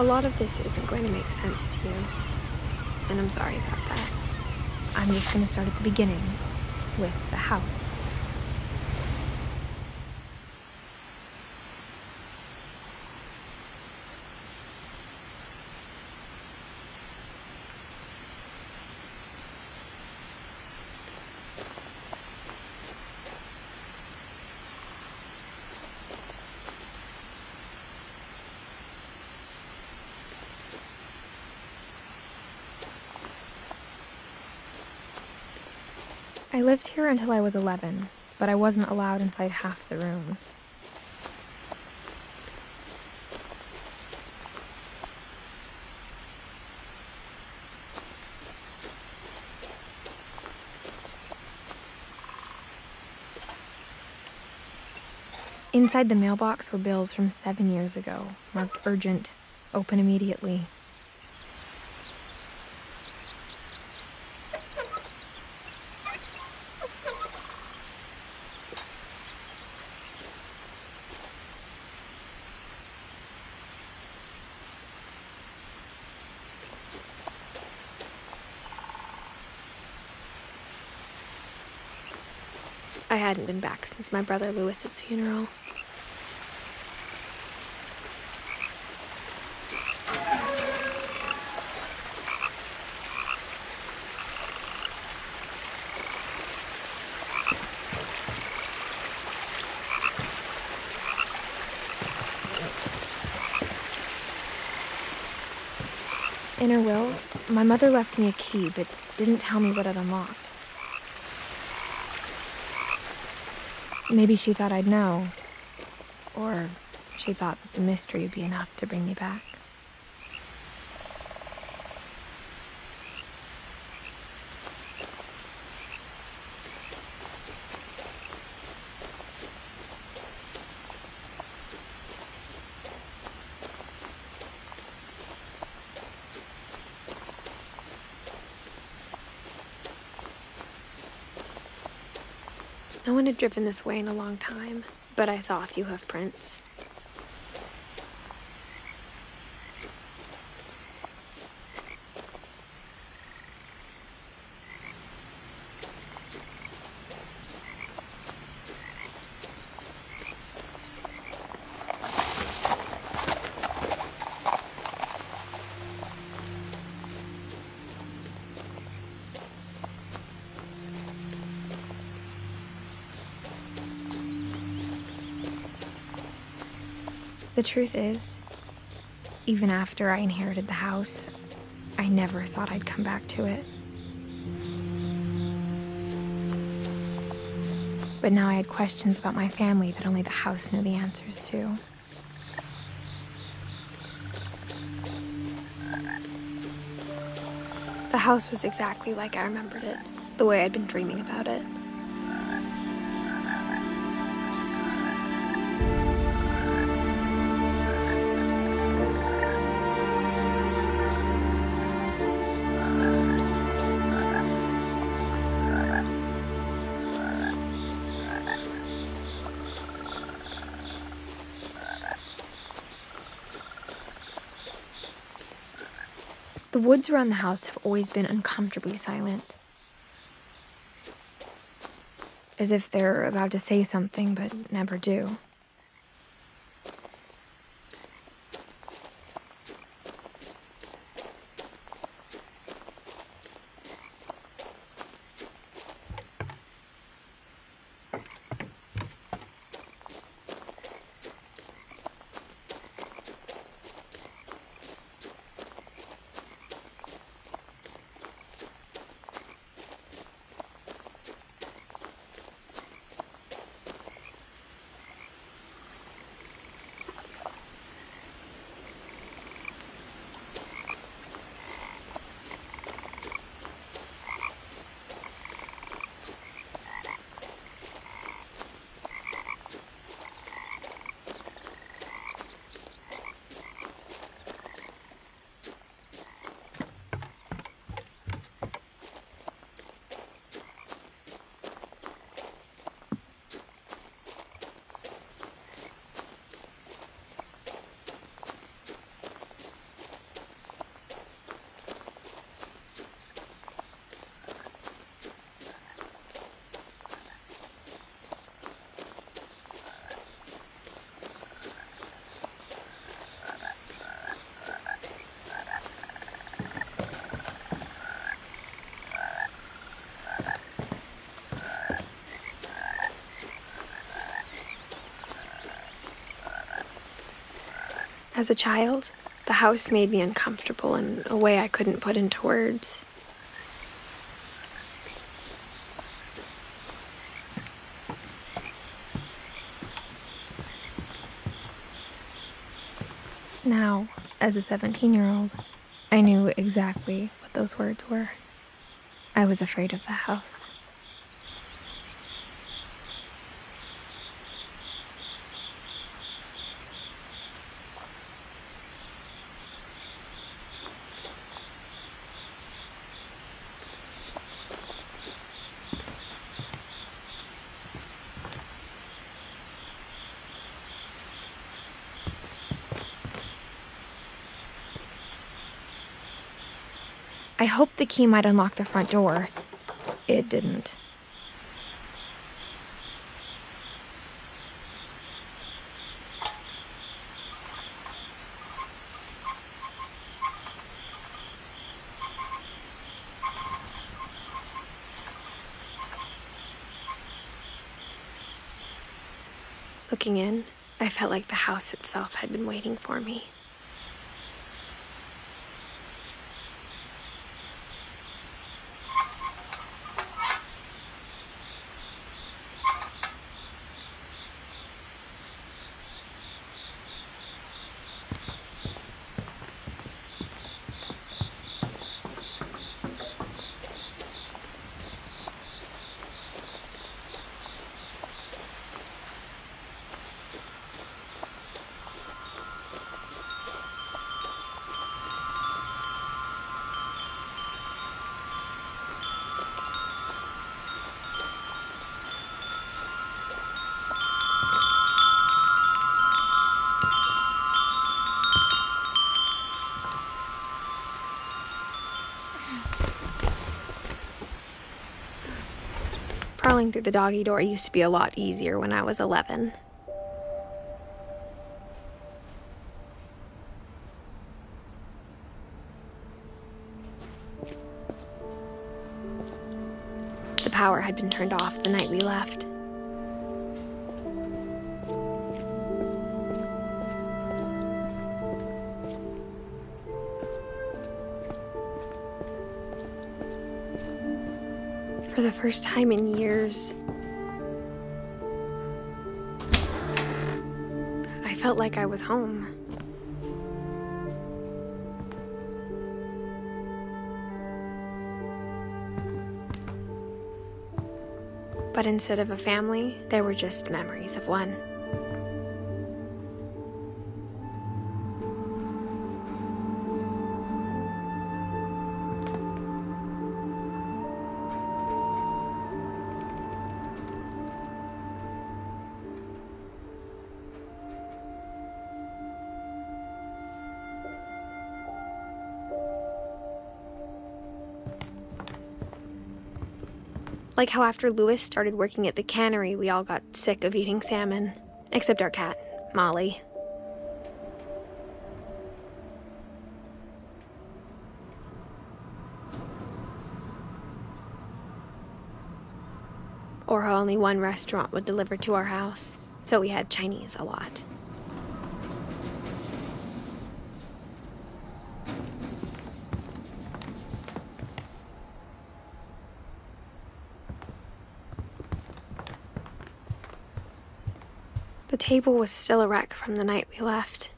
lot of this isn't going to make sense to you, and I'm sorry about that. I'm just going to start at the beginning, with the house. I lived here until I was 11, but I wasn't allowed inside half the rooms. Inside the mailbox were bills from 7 years ago, marked urgent, open immediately. I hadn't been back since my brother Lewis's funeral. In her will, my mother left me a key, but didn't tell me what it unlocked. Maybe she thought I'd know, or she thought that the mystery would be enough to bring me back. No one had driven this way in a long time, but I saw a few hoof prints. The truth is, even after I inherited the house, I never thought I'd come back to it. But now I had questions about my family that only the house knew the answers to. The house was exactly like I remembered it, the way I'd been dreaming about it. The woods around the house have always been uncomfortably silent. As if they're about to say something, but never do. As a child, the house made me uncomfortable in a way I couldn't put into words. Now, as a 17-year-old, I knew exactly what those words were. I was afraid of the house. I hoped the key might unlock the front door. It didn't. Looking in, I felt like the house itself had been waiting for me. Crawling through the doggy door used to be a lot easier when I was 11. The power had been turned off the night we left. For the first time in years, I felt like I was home. But instead of a family, there were just memories of one. Like how after Lewis started working at the cannery, we all got sick of eating salmon. Except our cat, Molly. Or how only one restaurant would deliver to our house, so we had Chinese a lot. The table was still a wreck from the night we left.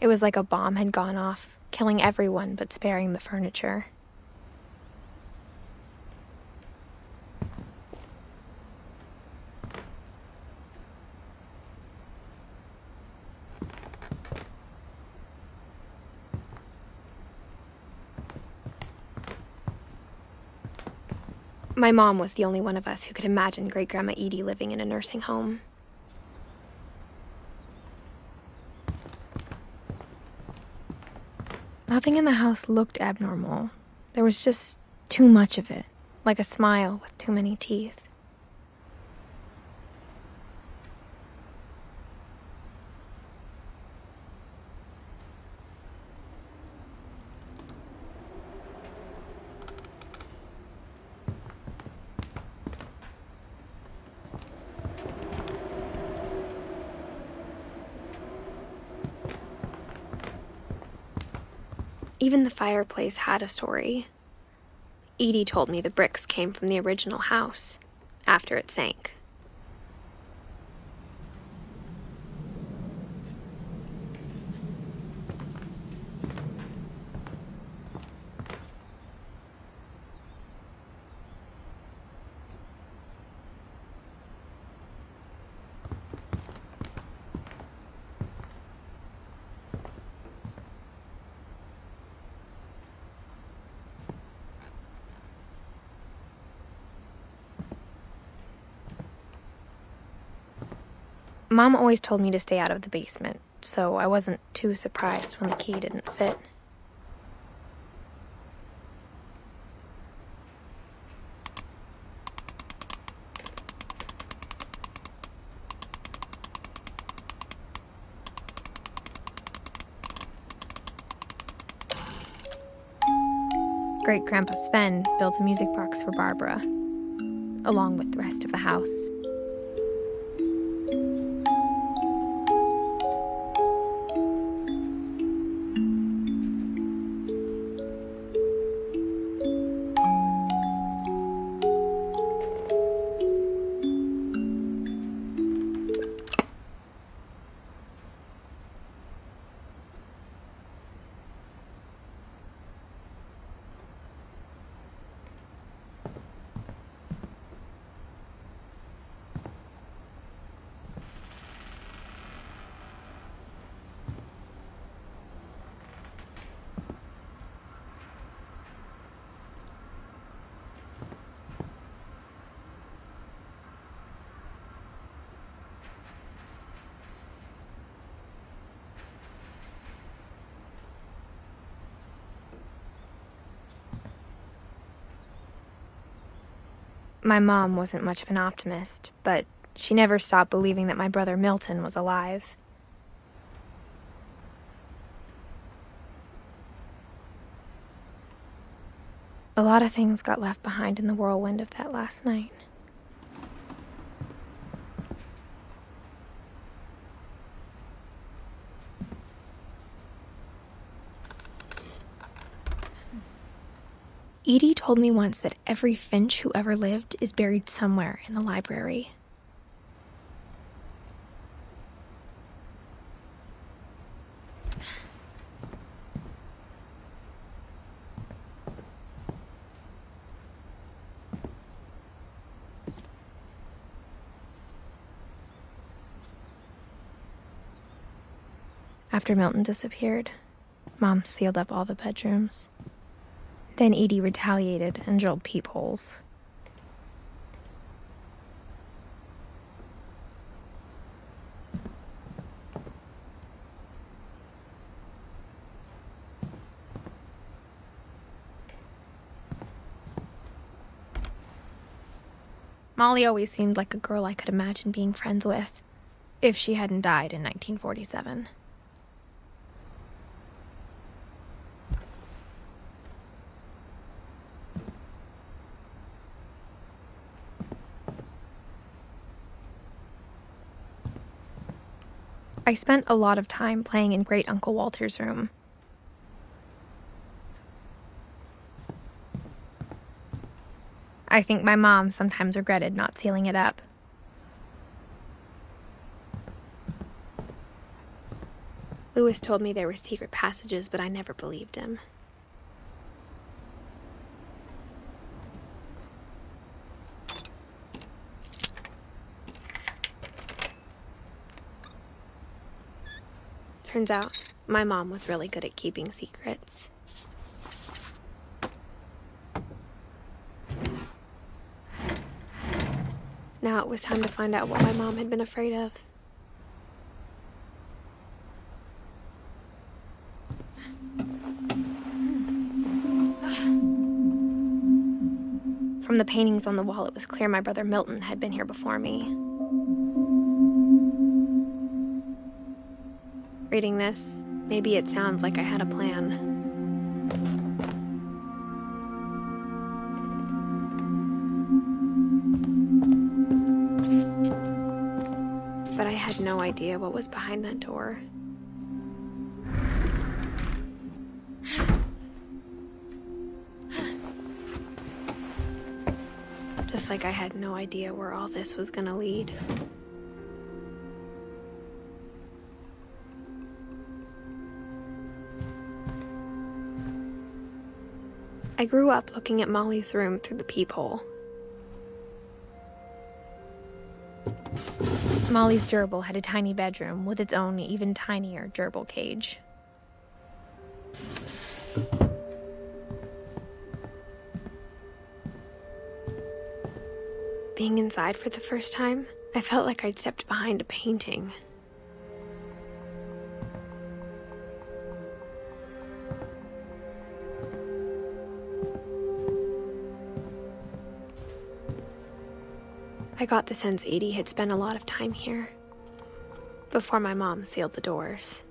It was like a bomb had gone off, killing everyone but sparing the furniture. My mom was the only one of us who could imagine Great-Grandma Edie living in a nursing home. Nothing in the house looked abnormal. There was just too much of it, like a smile with too many teeth. Even the fireplace had a story. Edie told me the bricks came from the original house, after it sank. Mom always told me to stay out of the basement, so I wasn't too surprised when the key didn't fit. Great-Grandpa Sven built a music box for Barbara, along with the rest of the house. My mom wasn't much of an optimist, but she never stopped believing that my brother Milton was alive. A lot of things got left behind in the whirlwind of that last night. Edie told me once that every Finch who ever lived is buried somewhere in the library. After Milton disappeared, Mom sealed up all the bedrooms. Then Edie retaliated and drilled peepholes. Molly always seemed like a girl I could imagine being friends with, if she hadn't died in 1947. I spent a lot of time playing in Great Uncle Walter's room. I think my mom sometimes regretted not sealing it up. Lewis told me there were secret passages, but I never believed him. Turns out, my mom was really good at keeping secrets. Now it was time to find out what my mom had been afraid of. From the paintings on the wall, it was clear my brother Milton had been here before me. Reading this, maybe it sounds like I had a plan. But I had no idea what was behind that door. Just like I had no idea where all this was gonna lead. I grew up looking at Molly's room through the peephole. Molly's gerbil had a tiny bedroom with its own even tinier gerbil cage. Being inside for the first time, I felt like I'd stepped behind a painting. I got the sense Edie had spent a lot of time here, before my mom sealed the doors.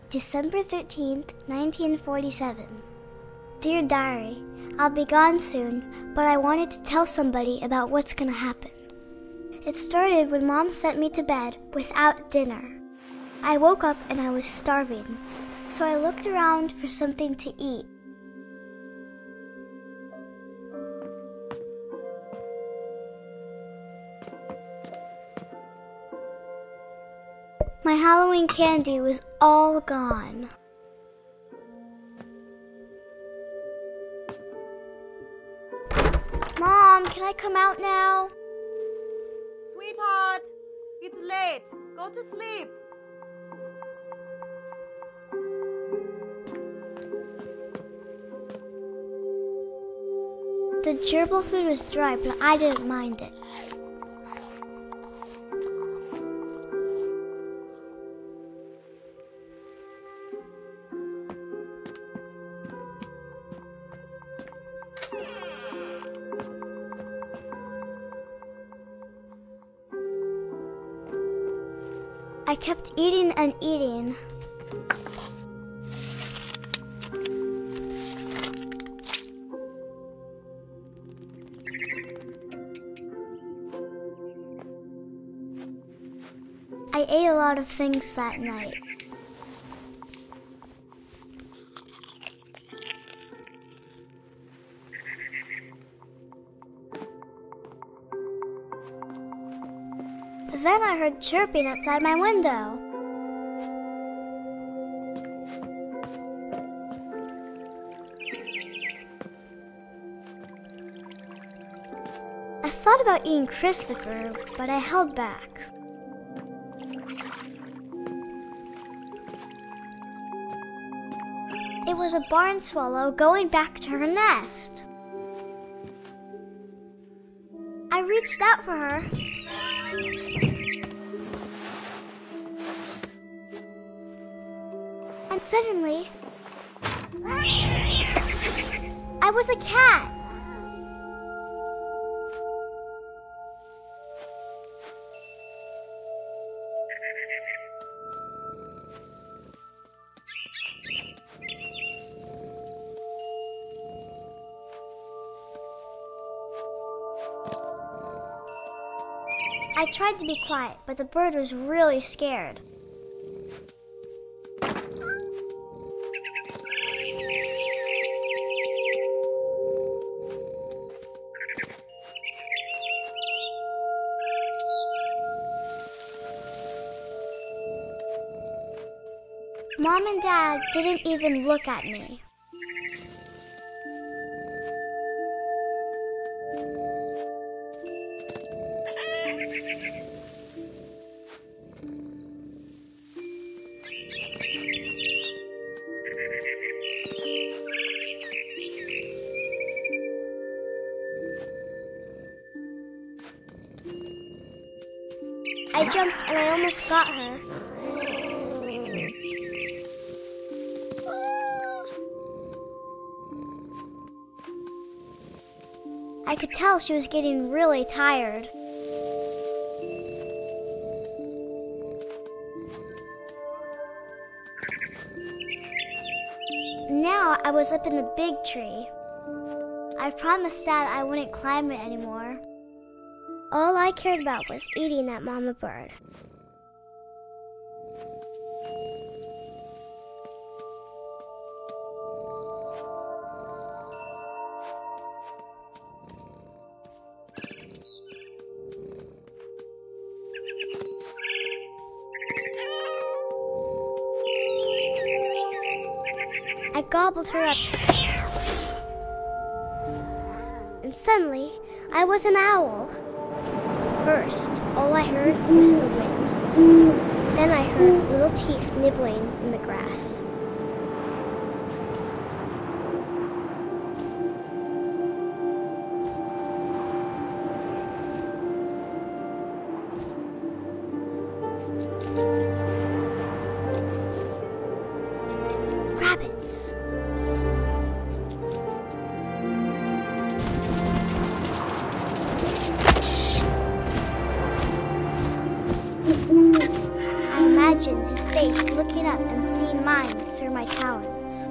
December 13th, 1947. Dear Diary, I'll be gone soon, but I wanted to tell somebody about what's gonna happen. It started when Mom sent me to bed without dinner. I woke up and I was starving, so I looked around for something to eat. My Halloween candy was all gone. Mom, can I come out now? Sweetheart, it's late. Go to sleep. The gerbil food was dry, but I didn't mind it. I kept eating and eating. I ate a lot of things that night. Then I heard chirping outside my window. I thought about eating Christopher, but I held back. It was a barn swallow going back to her nest. I reached out for her. And suddenly, I was a cat. I tried to be quiet, but the bird was really scared. Mom and Dad didn't even look at me. I jumped and I almost got her. I could tell she was getting really tired. Now I was up in the big tree. I promised Dad I wouldn't climb it anymore. All I cared about was eating that mama bird. I gobbled her up. And suddenly, I was an owl. First, all I heard was the wind. Then I heard little teeth nibbling in the grass. Rabbits. I imagined his face looking up and seeing mine through my talons.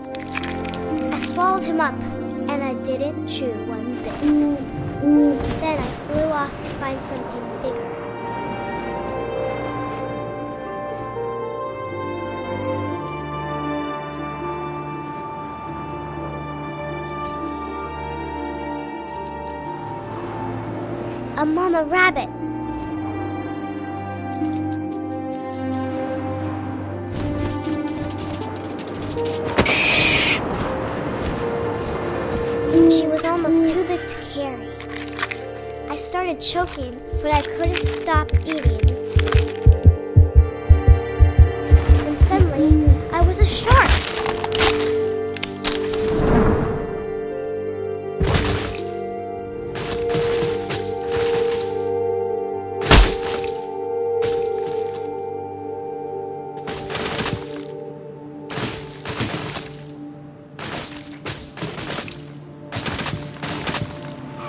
I swallowed him up, and I didn't chew one bit. Then I flew off to find something bigger. A mama rabbit. She was almost too big to carry. I started choking, but I couldn't stop eating. And suddenly, I was a shark.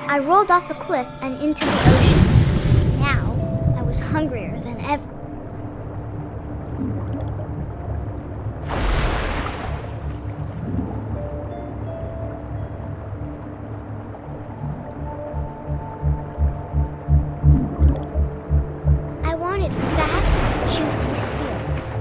I rolled off a cliff and into the ocean. Now, I was hungrier than ever. I wanted fat, juicy seals.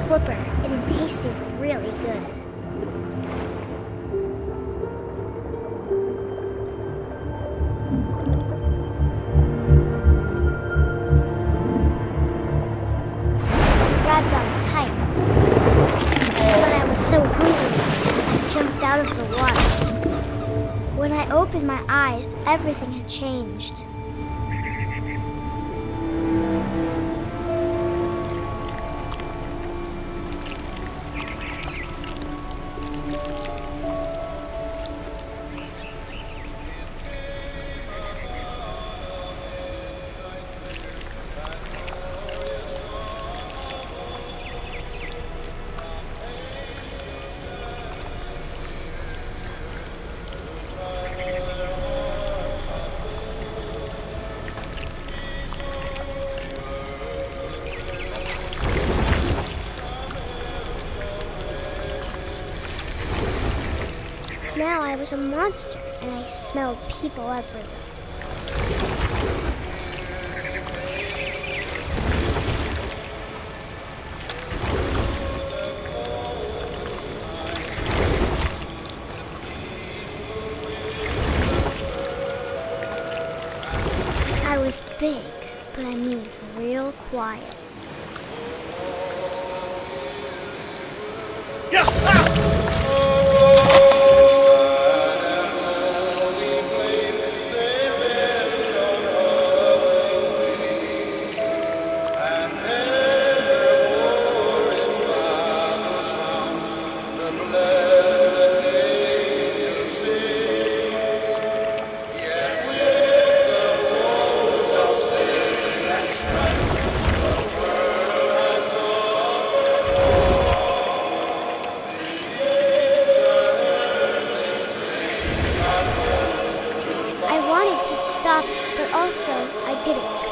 Flipper, and it tasted really good. I grabbed on tight, but I was so hungry, I jumped out of the water. When I opened my eyes, everything had changed. Now I was a monster, and I smelled people everywhere. I was big, but I moved real quiet. also, I didn't.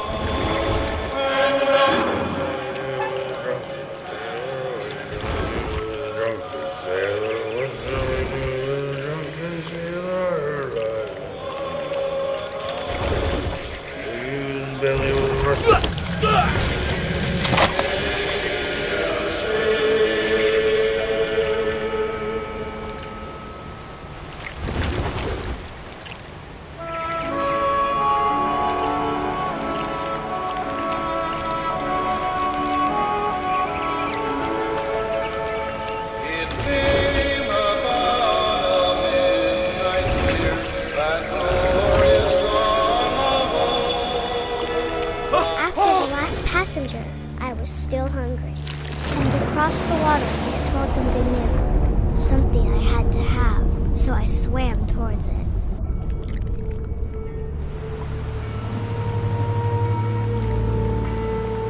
Passenger, I was still hungry. And across the water, I smelled something new. Something I had to have, so I swam towards it.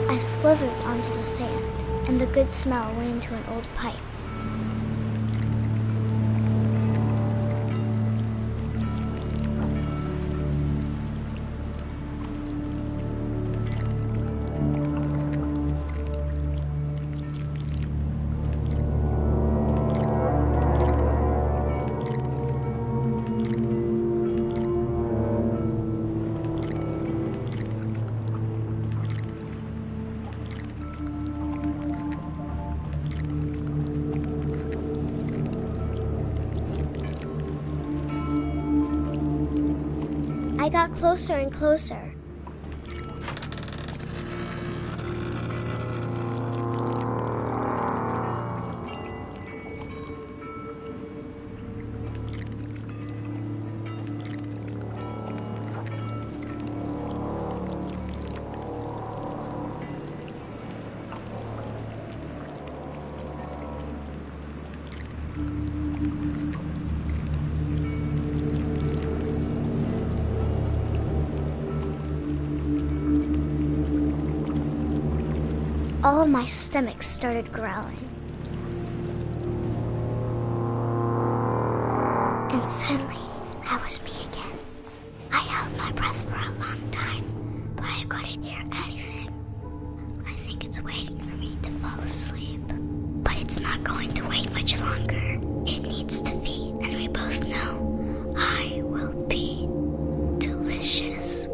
I slithered onto the sand, and the good smell went into an old pipe. I got closer and closer. All of my stomach started growling. And suddenly, I was me again. I held my breath for a long time, but I couldn't hear anything. I think it's waiting for me to fall asleep. But it's not going to wait much longer. It needs to feed, and we both know I will be delicious.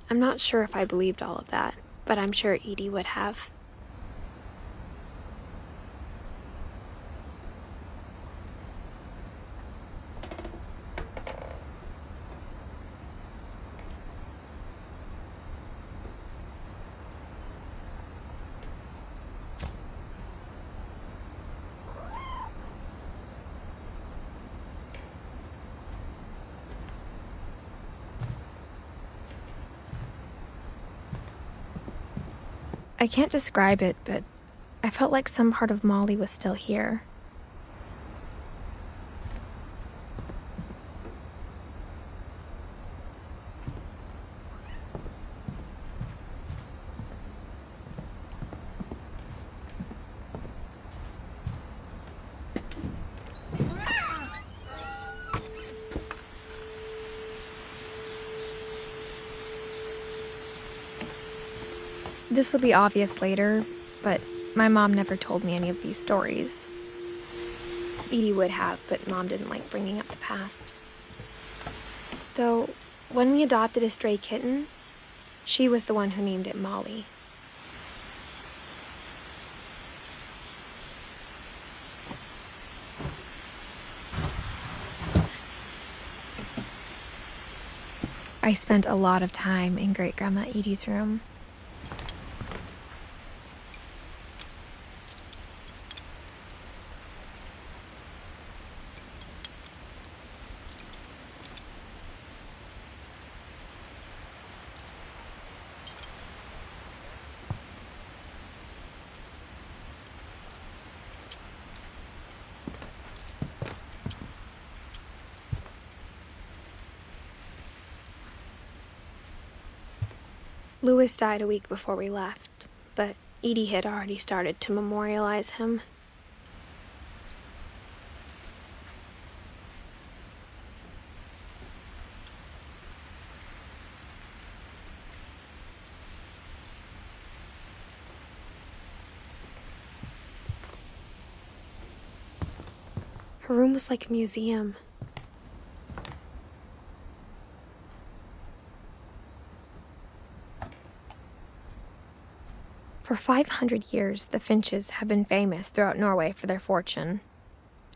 I'm not sure if I believed all of that, but I'm sure Edie would have. I can't describe it, but I felt like some part of Molly was still here. This will be obvious later, but my mom never told me any of these stories. Edie would have, but Mom didn't like bringing up the past. Though, when we adopted a stray kitten, she was the one who named it Molly. I spent a lot of time in Great-Grandma Edie's room. Louis died a week before we left, but Edie had already started to memorialize him. Her room was like a museum. For 500 years, the Finches have been famous throughout Norway for their fortune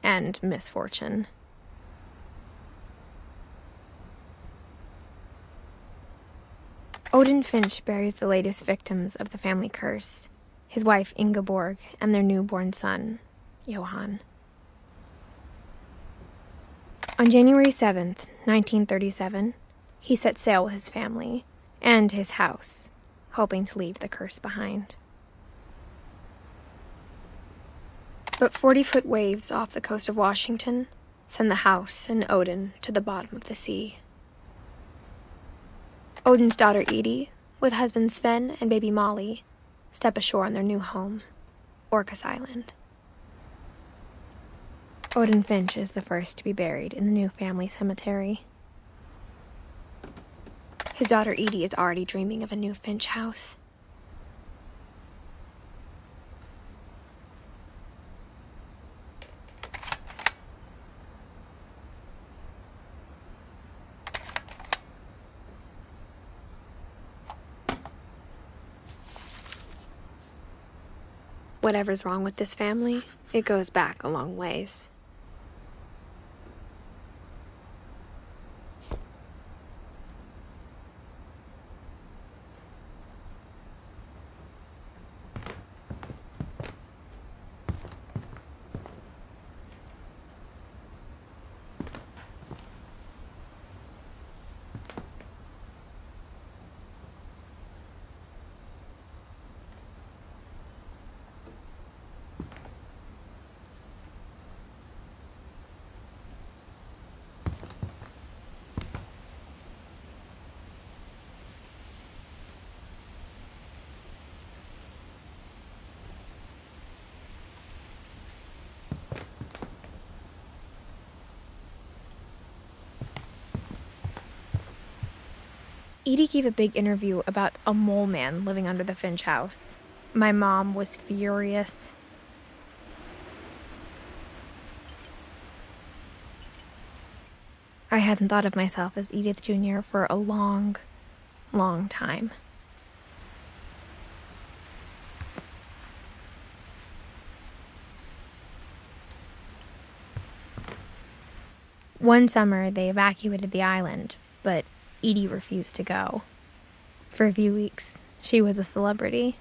and misfortune. Odin Finch buries the latest victims of the family curse, his wife Ingeborg and their newborn son, Johan. On January 7th, 1937, he set sail with his family and his house, hoping to leave the curse behind. But 40-foot waves off the coast of Washington send the house and Odin to the bottom of the sea. Odin's daughter Edith, with husband Sven and baby Molly, step ashore on their new home, Orcas Island. Odin Finch is the first to be buried in the new family cemetery. His daughter Edie is already dreaming of a new Finch house. Whatever's wrong with this family, it goes back a long ways. Edie gave a big interview about a mole man living under the Finch house. My mom was furious. I hadn't thought of myself as Edith Jr. for a long, long time. One summer, they evacuated the island, but Edie refused to go. For a few weeks, she was a celebrity.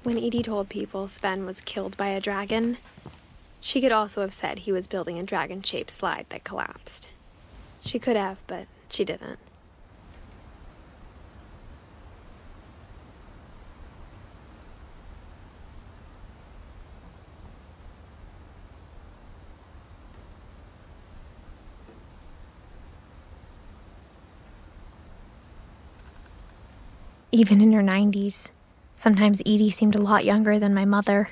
When Edie told people Sven was killed by a dragon, she could also have said he was building a dragon-shaped slide that collapsed. She could have, but she didn't. Even in her 90s, sometimes Edie seemed a lot younger than my mother.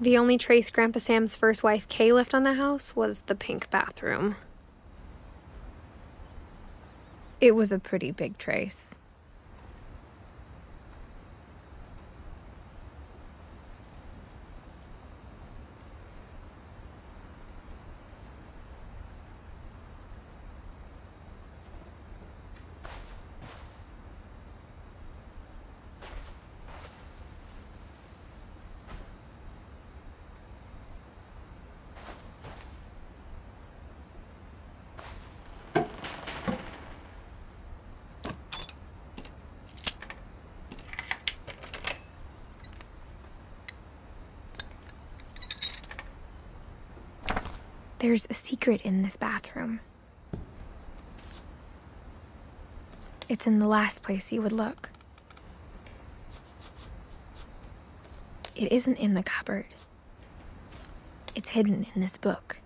The only trace Grandpa Sam's first wife Kay left on the house was the pink bathroom. It was a pretty big trace. There's a secret in this bathroom. It's in the last place you would look. It isn't in the cupboard. It's hidden in this book.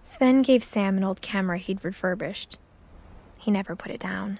Sven gave Sam an old camera he'd refurbished. He never put it down.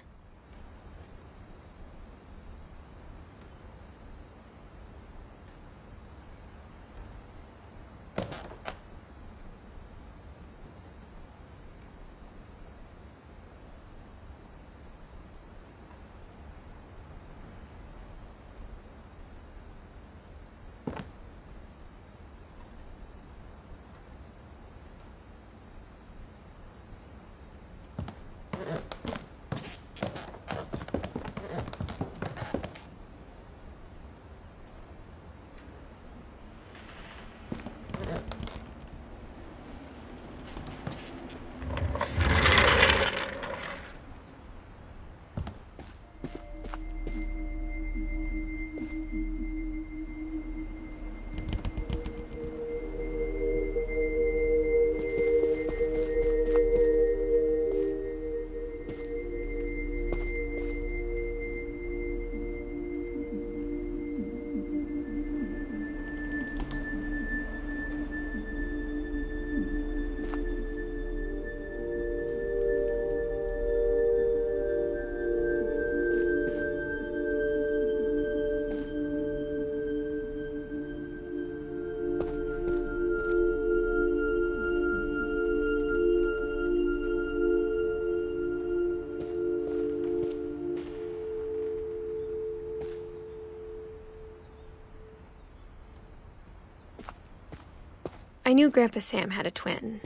I knew Grandpa Sam had a twin.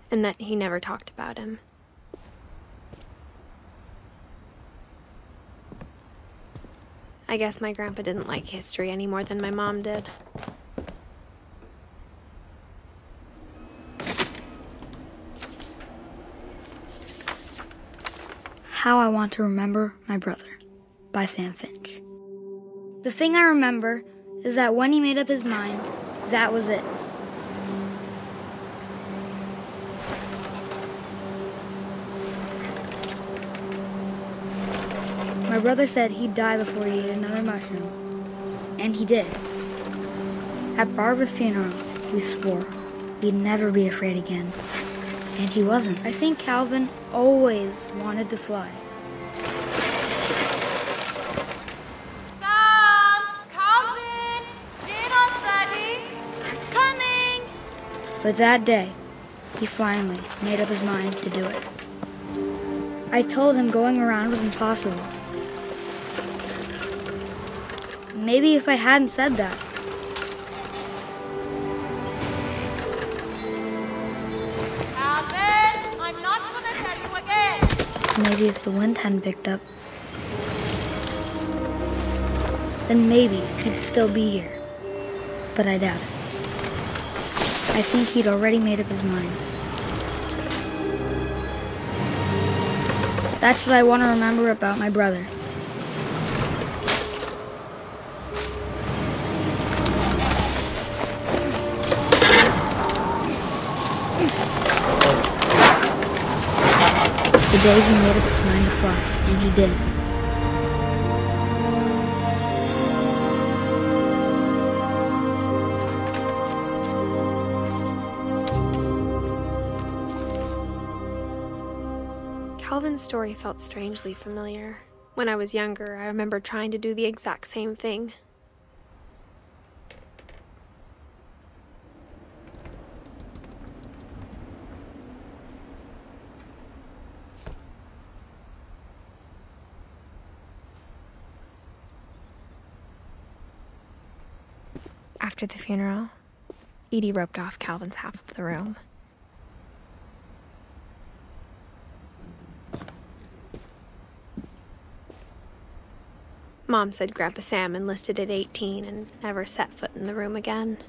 And that he never talked about him. I guess my grandpa didn't like history any more than my mom did. How I Want to Remember My Brother by Sam Finch. The thing I remember is that when he made up his mind, that was it. My brother said he'd die before he ate another mushroom. And he did. At Barbara's funeral, we swore we'd never be afraid again. And he wasn't. I think Calvin always wanted to fly. But that day, he finally made up his mind to do it. I told him going around was impossible. Maybe if I hadn't said that. Alvin, I'm not gonna tell you again. Maybe if the wind hadn't picked up, then maybe he'd still be here. But I doubt it. I think he'd already made up his mind. That's what I want to remember about my brother. The day he made up his mind to fly, and he did. Calvin's story felt strangely familiar. When I was younger, I remember trying to do the exact same thing. After the funeral, Edie roped off Calvin's half of the room. Mom said Grandpa Sam enlisted at 18 and never set foot in the room again.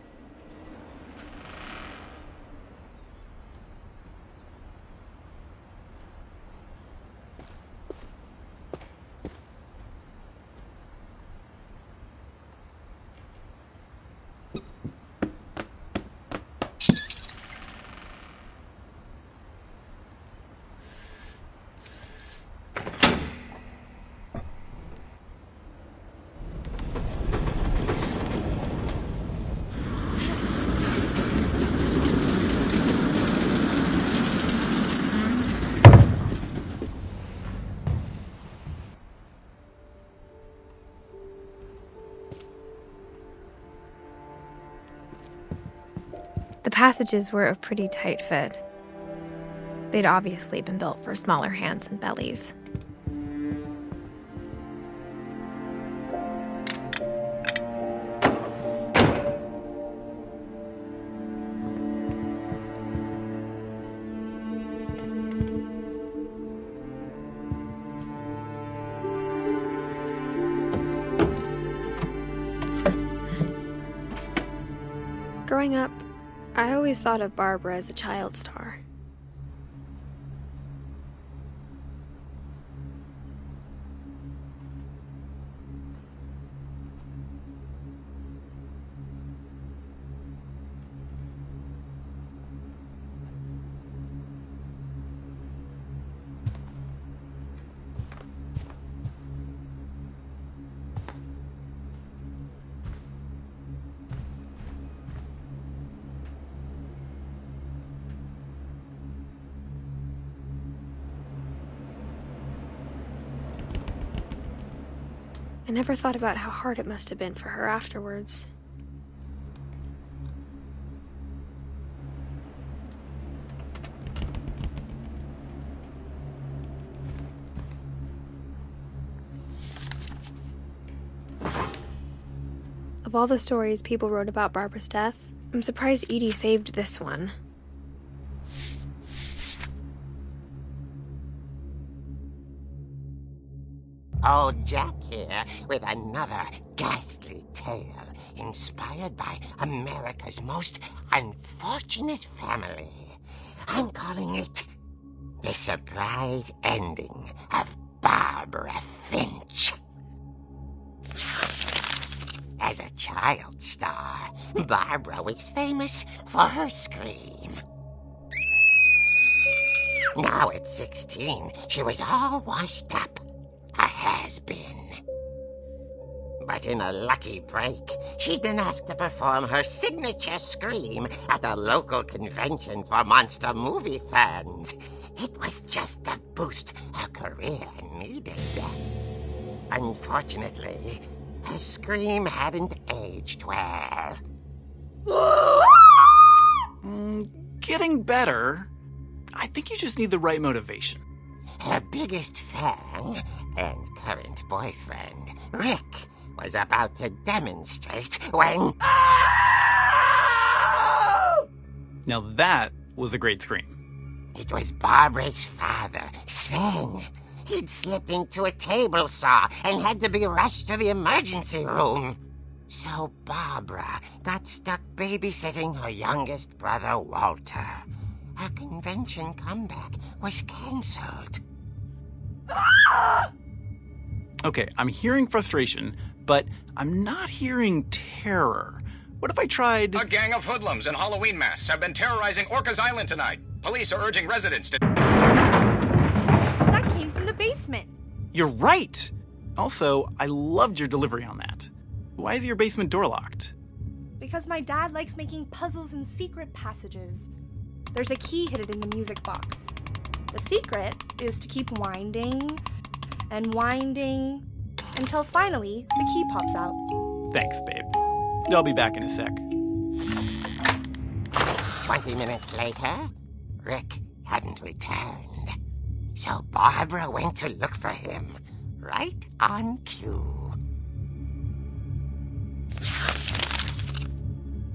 The passages were a pretty tight fit. They'd obviously been built for smaller hands and bellies. Growing up, I always thought of Barbara as a child star. I never thought about how hard it must have been for her afterwards. Of all the stories people wrote about Barbara's death, I'm surprised Edie saved this one. Old Jack here with another ghastly tale inspired by America's most unfortunate family. I'm calling it The Surprise Ending of Barbara Finch. As a child star, Barbara was famous for her scream. Now at 16, she was all washed up. A has-been. But in a lucky break, she'd been asked to perform her signature scream at a local convention for monster movie fans. It was just the boost her career needed. Unfortunately, her scream hadn't aged well. Getting better. I think you just need the right motivation. Her biggest fan and current boyfriend, Rick, was about to demonstrate when... Now that was a great scream. It was Barbara's father, Sven. He'd slipped into a table saw and had to be rushed to the emergency room. So Barbara got stuck babysitting her youngest brother, Walter. Her convention comeback was cancelled. Okay, I'm hearing frustration, but I'm not hearing terror. What if I tried... A gang of hoodlums in Halloween masks have been terrorizing Orcas Island tonight. Police are urging residents to... That came from the basement. You're right! Also, I loved your delivery on that. Why is your basement door locked? Because my dad likes making puzzles and secret passages. There's a key hidden in the music box. The secret is to keep winding and winding until finally the key pops out. Thanks, babe. I'll be back in a sec. 20 minutes later, Rick hadn't returned. So Barbara went to look for him, right on cue.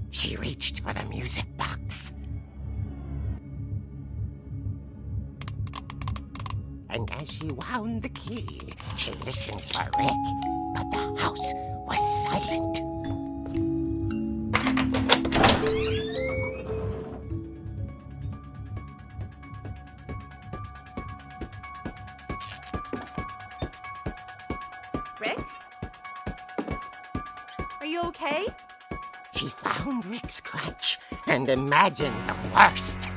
She reached for the music box. And as she wound the key, she listened for Rick, but the house was silent. Rick? Are you okay? She found Rick's crutch and imagined the worst.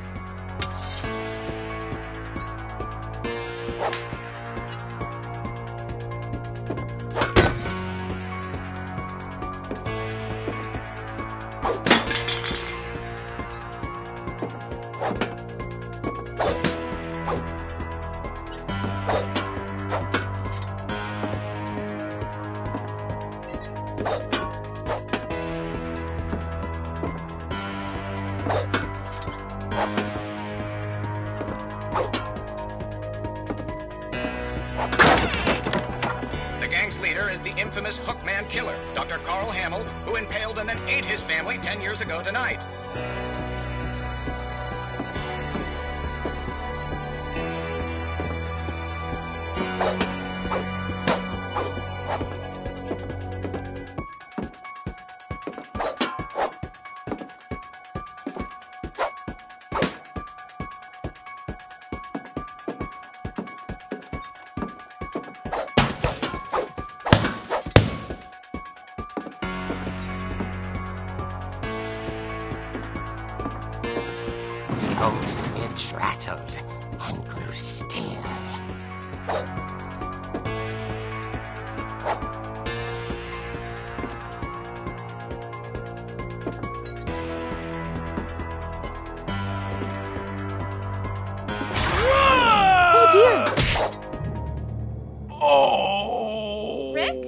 leader is the infamous Hookman killer, Dr. Carl Hamill, who impaled and then ate his family 10 years ago tonight. Old Finch rattled and grew still. Oh dear! Oh! Rick?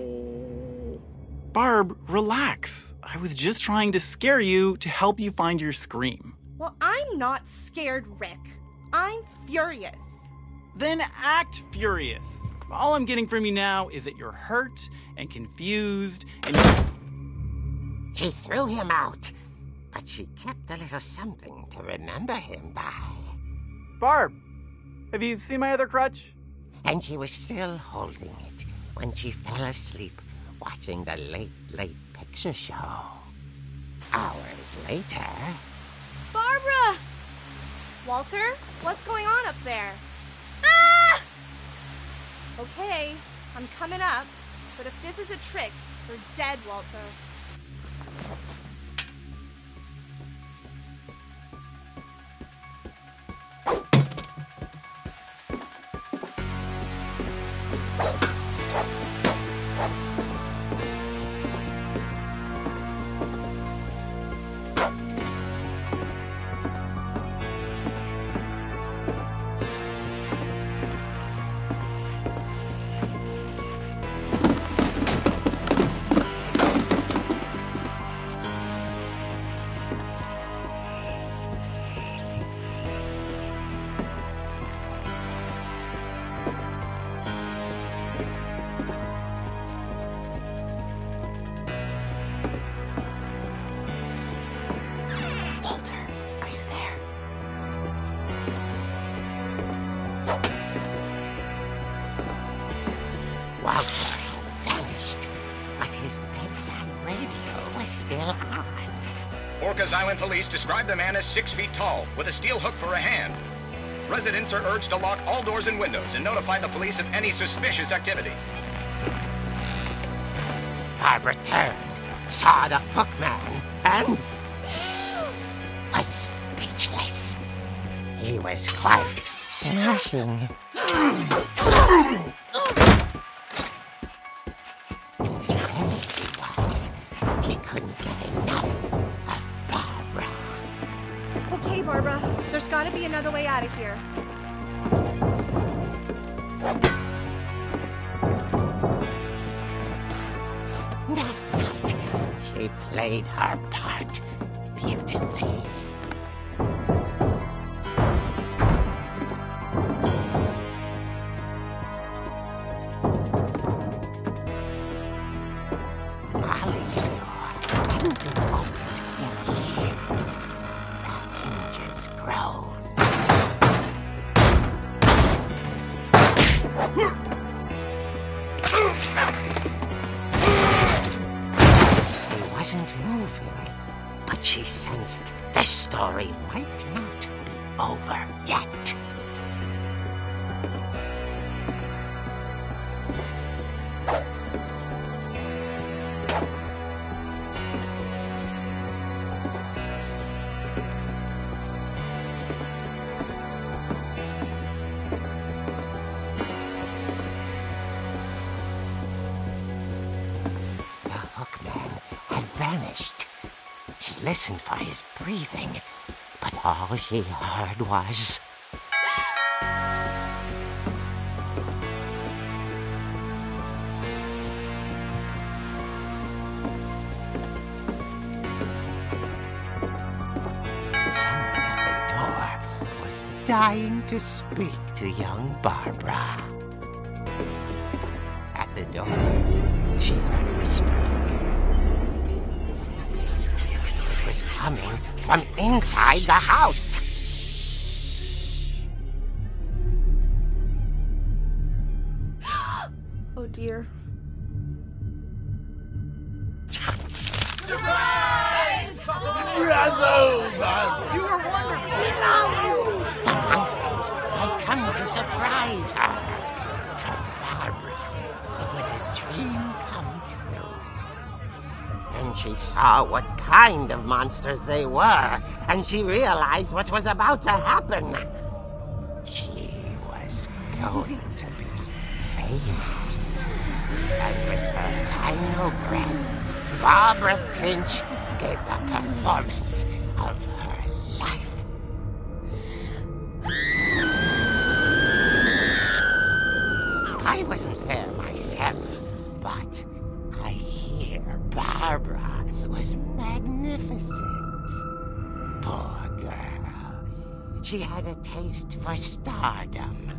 Barb, relax. I was just trying to scare you to help you find your scream. Well, I'm not scared, Rick. I'm furious. Then act furious. All I'm getting from you now is that you're hurt and confused and She threw him out, but she kept a little something to remember him by. Barb, have you seen my other crutch? And she was still holding it when she fell asleep watching the late picture show. Hours later... Barbara! Walter, what's going on up there? Ah! Okay, I'm coming up, but if this is a trick, you're dead, Walter. Walter had vanished, but his bedside radio was still on. Orcas Island police describe the man as 6 feet tall, with a steel hook for a hand. Residents are urged to lock all doors and windows and notify the police of any suspicious activity. Barbara turned, saw the hook man, and was speechless. He was quite smashing. And there he was. He couldn't get enough of Barbara. Okay, Barbara, there's gotta be another way out of here. That night, she played her part beautifully. Molly's door hadn't been opened in years. The hinges groaned. He wasn't moving, but she sensed the story might not be over yet. The hookman had vanished. She listened for his breathing, but all she heard was... Someone at the door was dying to speak to young Barbara. At the door, she heard whispering. It was coming from inside the house. Oh dear. You were wonderful. The monsters had come to surprise her. For Barbara, it was a dream come true. Then she saw what kind of monsters they were, and she realized what was about to happen. She was going to be famous. And with her final breath, Barbara Finch gave the performance of her life. I wasn't there myself, but I hear Barbara was magnificent. Poor girl. She had a taste for stardom.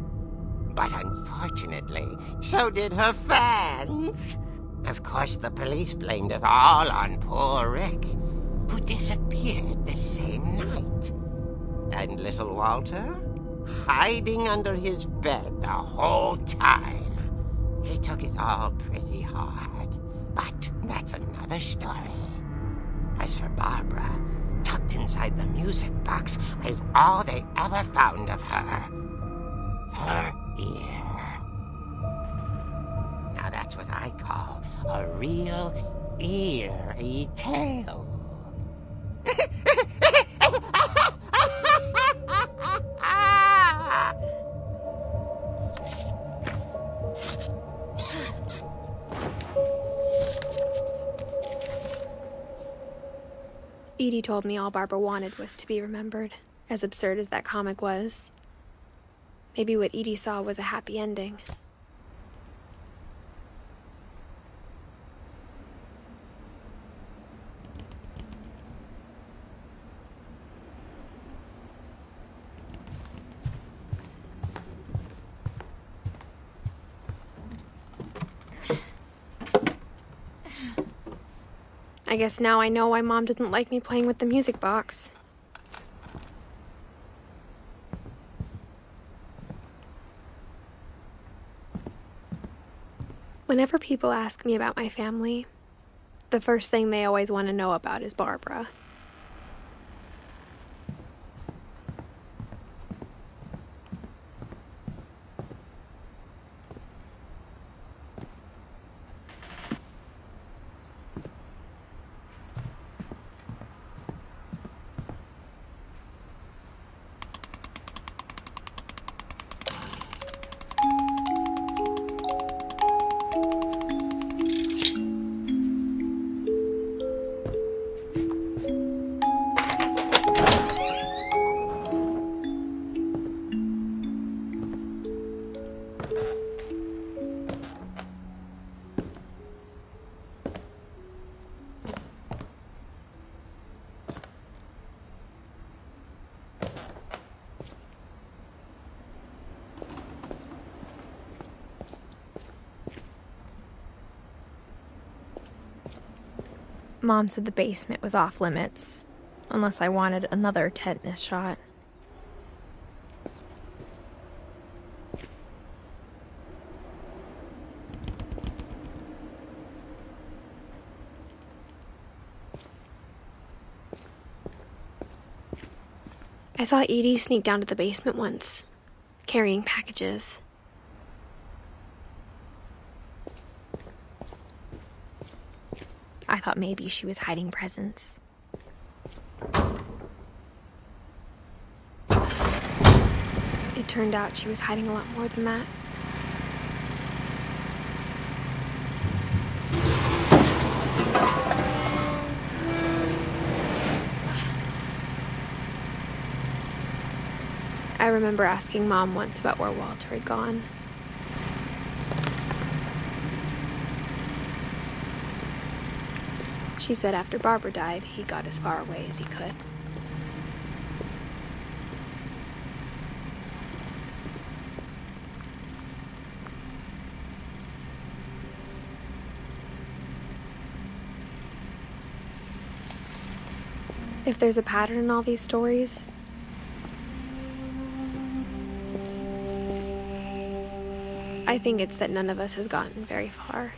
But unfortunately, so did her fans. Of course, the police blamed it all on poor Rick, who disappeared the same night. And little Walter, hiding under his bed the whole time. He took it all pretty hard, but that's another story. As for Barbara, tucked inside the music box was all they ever found of her. Her ear. Now that's what I call a real eerie tale. Edie told me all Barbara wanted was to be remembered, as absurd as that comic was. Maybe what Edie saw was a happy ending. I guess now I know why Mom didn't like me playing with the music box. Whenever people ask me about my family, the first thing they always want to know about is Barbara. Mom said the basement was off limits, unless I wanted another tetanus shot. I saw Edie sneak down to the basement once, carrying packages. I thought maybe she was hiding presents. It turned out she was hiding a lot more than that. I remember asking Mom once about where Walter had gone. She said after Barbara died, he got as far away as he could. If there's a pattern in all these stories, I think it's that none of us has gotten very far.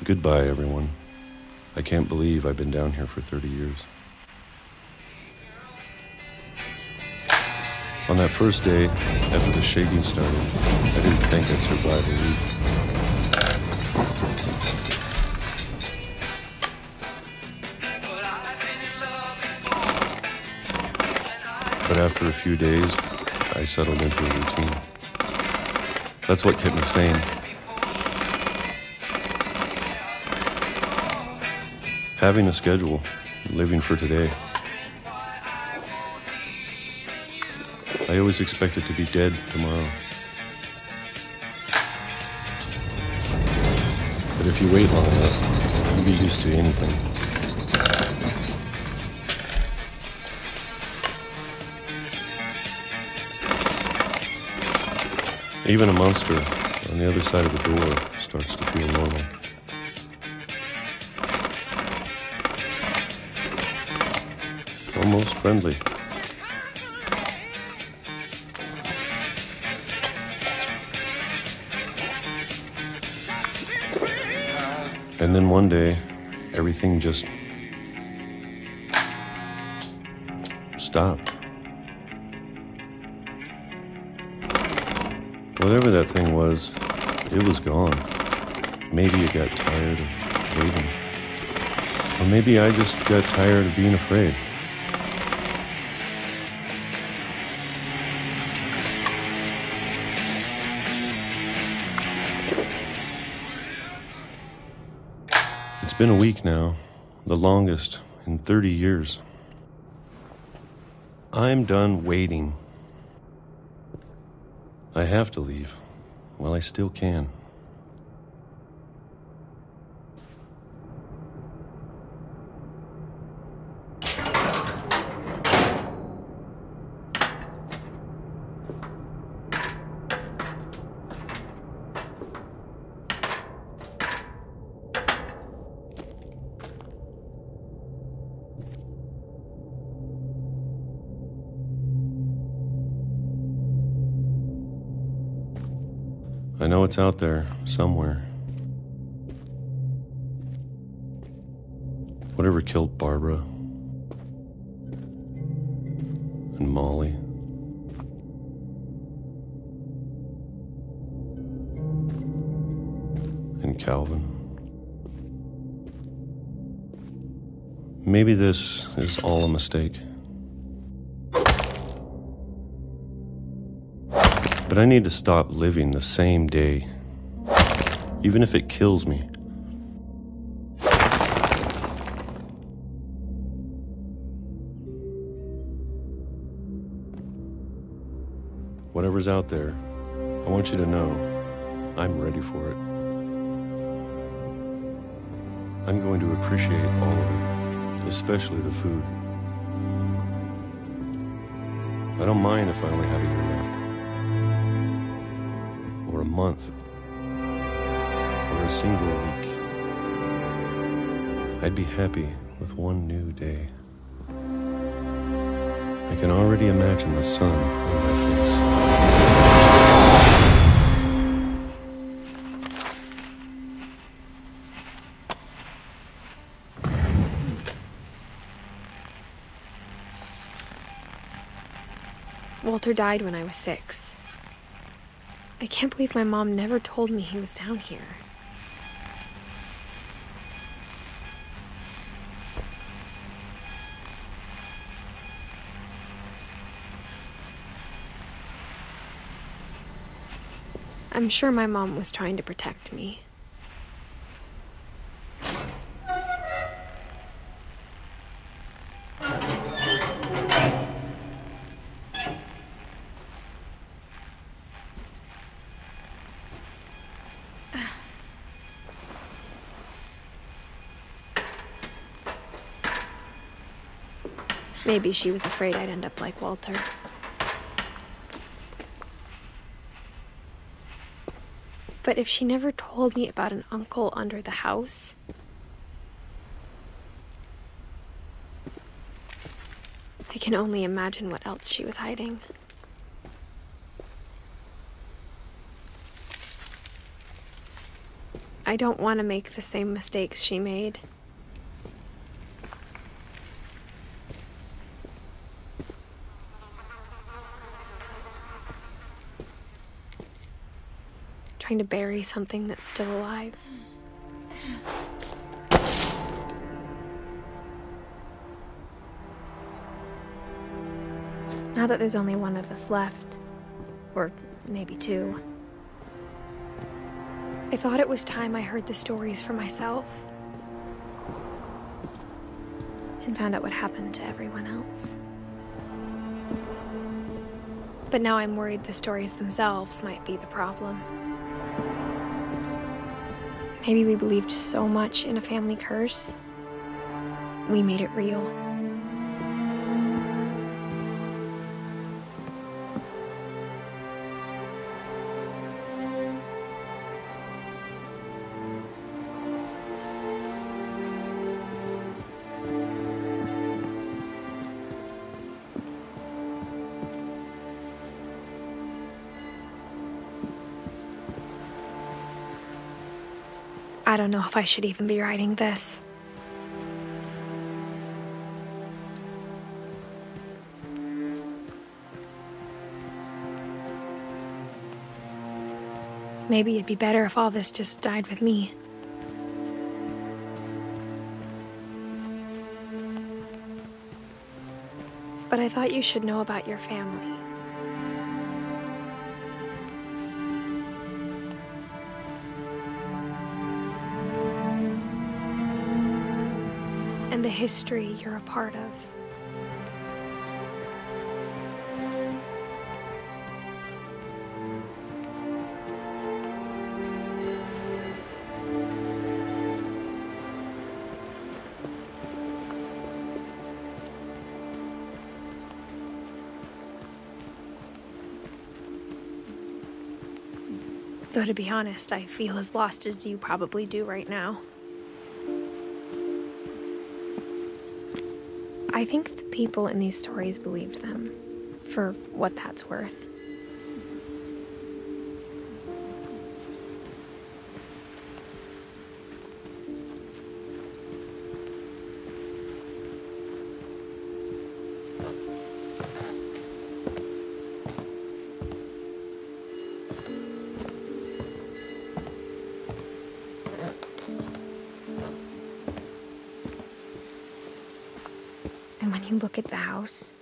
Goodbye, everyone. I can't believe I've been down here for 30 years. On that first day, after the shaking started, I didn't think I'd survive a week. But after a few days, I settled into a routine. That's what kept me sane. Having a schedule, living for today. I always expected to be dead tomorrow. But if you wait long enough, you get used to anything. Even a monster on the other side of the door starts to feel normal. Almost friendly. And then one day, everything just stopped. Whatever that thing was, it was gone. Maybe it got tired of waiting. Or maybe I just got tired of being afraid. It's been a week now, the longest in 30 years. I'm done waiting. I have to leave while I still can. I know it's out there, somewhere. Whatever killed Barbara and Molly and Calvin. Maybe this is all a mistake. But I need to stop living the same day, even if it kills me. Whatever's out there, I want you to know I'm ready for it. I'm going to appreciate all of it, especially the food. I don't mind if I only have a year left. Or a month, or a single week. I'd be happy with one new day. I can already imagine the sun on my face. Walter died when I was 6. I can't believe my mom never told me he was down here. I'm sure my mom was trying to protect me. Maybe she was afraid I'd end up like Walter. But if she never told me about an uncle under the house, I can only imagine what else she was hiding. I don't want to make the same mistakes she made. Trying to bury something that's still alive. Now that there's only one of us left, or maybe two, I thought it was time I heard the stories for myself and found out what happened to everyone else. But now I'm worried the stories themselves might be the problem. Maybe we believed so much in a family curse, we made it real. I don't know if I should even be writing this. Maybe it'd be better if all this just died with me. But I thought you should know about your family. And the history you're a part of. Though to be honest, I feel as lost as you probably do right now. I think the people in these stories believed them, for what that's worth. And when you look at the house,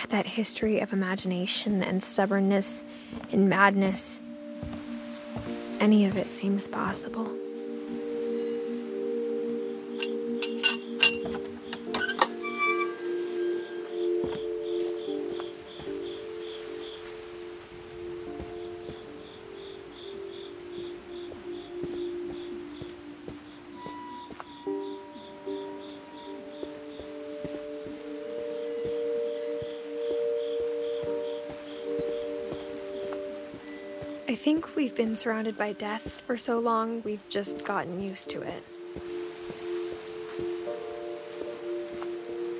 that history of imagination and stubbornness and madness, any of it seems possible. I think we've been surrounded by death for so long, we've just gotten used to it.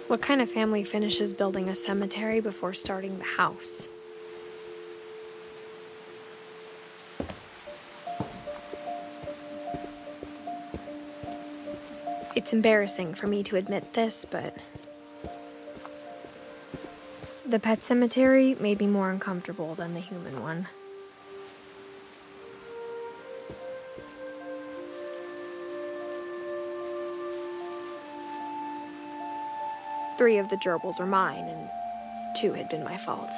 What kind of family finishes building a cemetery before starting the house? It's embarrassing for me to admit this, but the pet cemetery made me more uncomfortable than the human one. Three of the gerbils are mine, and 2 had been my fault.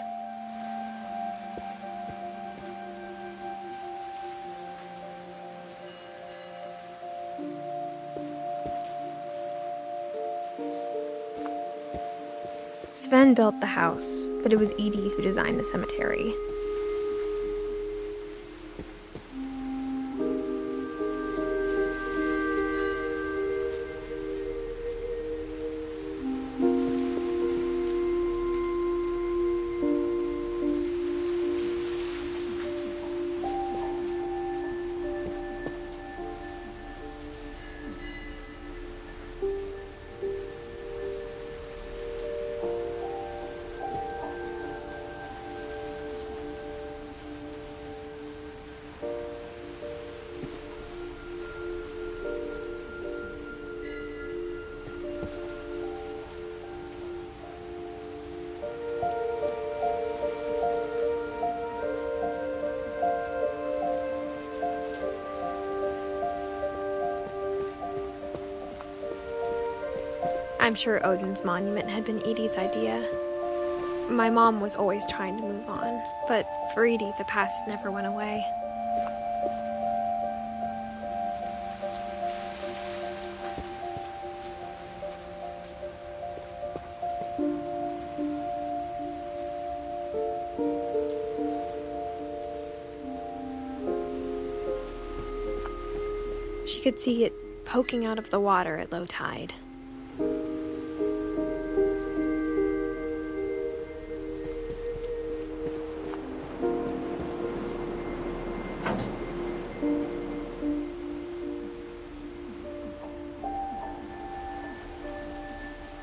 Sven built the house, but it was Edith who designed the cemetery. I'm sure Odin's monument had been Edie's idea. My mom was always trying to move on, but for Edie, the past never went away. She could see it poking out of the water at low tide.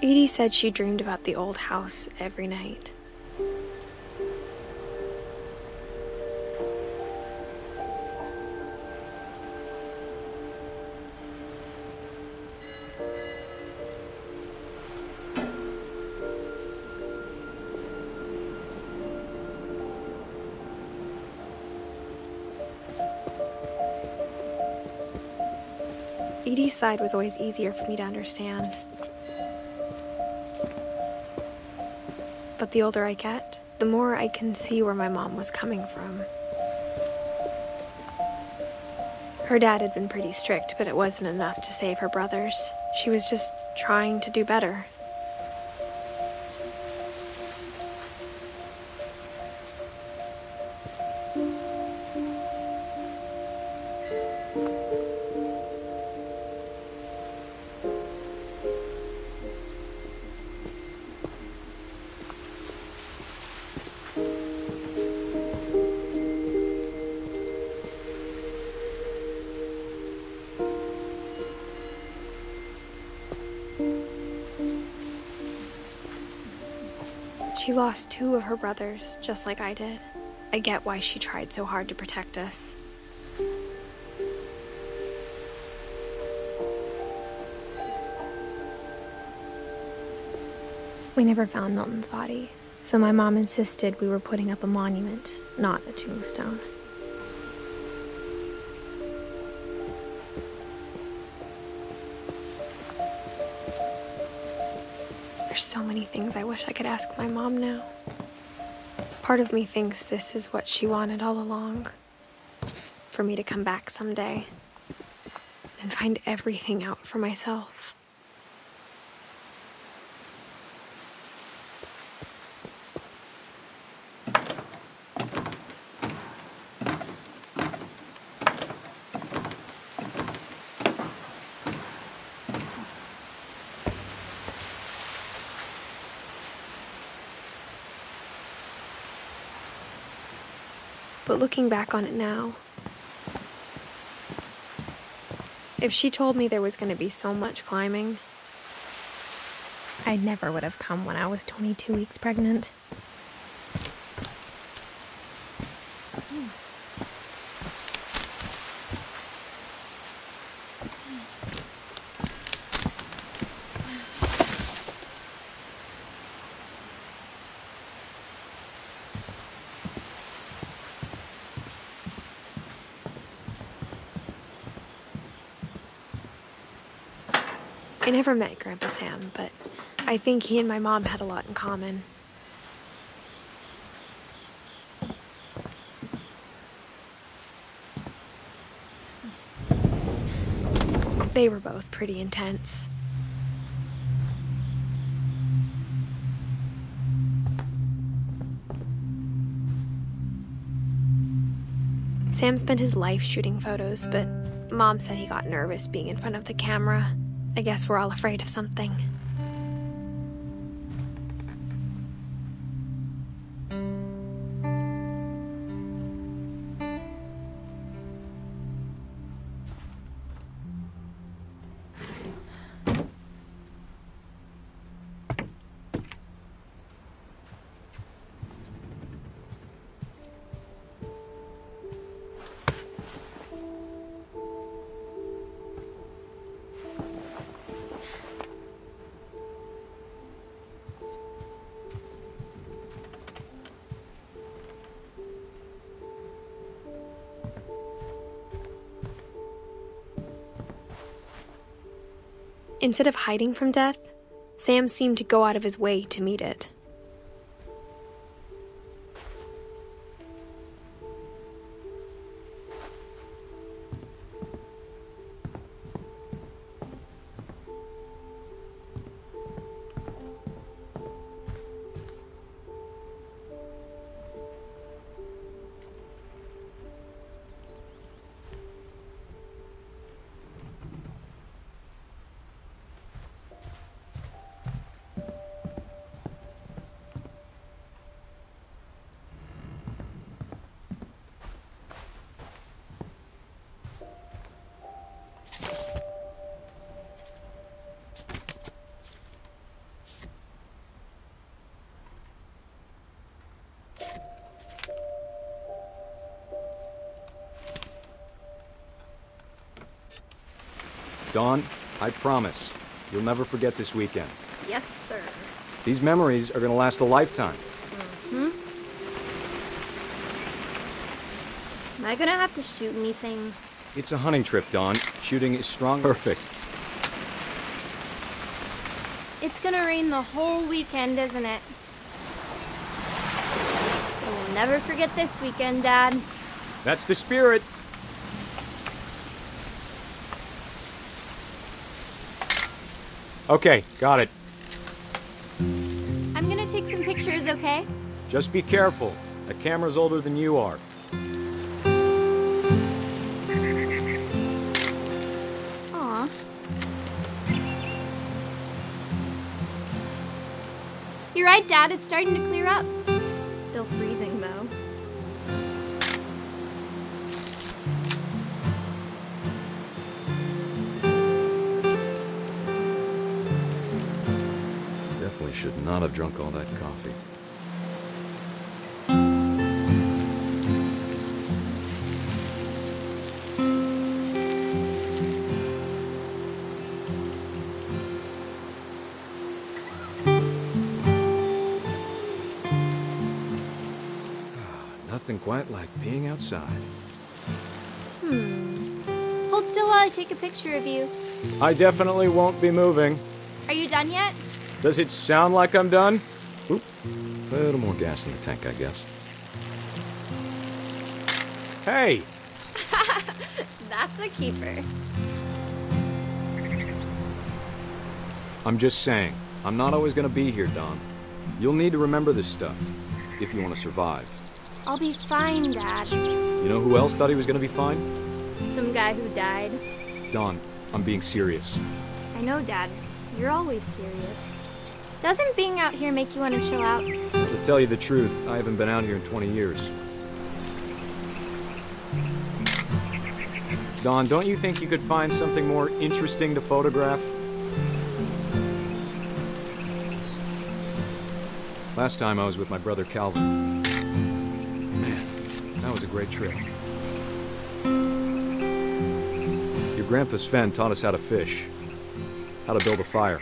Edie said she dreamed about the old house every night. Edie's side was always easier for me to understand. But the older I get, the more I can see where my mom was coming from. Her dad had been pretty strict, but it wasn't enough to save her brothers. She was just trying to do better. She lost 2 of her brothers, just like I did. I get why she tried so hard to protect us. We never found Milton's body, so my mom insisted we were putting up a monument, not a tombstone. There's so many things I wish I could ask my mom now. Part of me thinks this is what she wanted all along. For me to come back someday and find everything out for myself. But looking back on it now, if she told me there was going to be so much climbing, I never would have come when I was 22 weeks pregnant. I never met Grandpa Sam, but I think he and my mom had a lot in common. They were both pretty intense. Sam spent his life shooting photos, but Mom said he got nervous being in front of the camera. I guess we're all afraid of something. Instead of hiding from death, Sam seemed to go out of his way to meet it. Dawn, I promise, you'll never forget this weekend. Yes, sir. These memories are gonna last a lifetime. Am I gonna have to shoot anything? It's a hunting trip, Dawn. Shooting is strong. Perfect. It's gonna rain the whole weekend, isn't it? I will never forget this weekend, Dad. That's the spirit. Okay, got it. I'm gonna take some pictures, okay? Just be careful. That camera's older than you are. Aw. You're right, Dad. It's starting to clear up. Still freezing, though. Definitely should not have drunk all that coffee. Nothing quite like being outside. Hold still while I take a picture of you. I definitely won't be moving. Are you done yet? Does it sound like I'm done? Oop. A little more gas in the tank, I guess. Hey! That's a keeper. I'm just saying, I'm not always gonna be here, Dawn. You'll need to remember this stuff, if you want to survive. I'll be fine, Dad. You know who else thought he was gonna be fine? Some guy who died. Dawn, I'm being serious. I know, Dad. You're always serious. Doesn't being out here make you want to chill out? To tell you the truth, I haven't been out here in 20 years. Dawn, don't you think you could find something more interesting to photograph? Last time I was with my brother Calvin. Man, that was a great trip. Your grandpa Sven taught us how to fish, how to build a fire.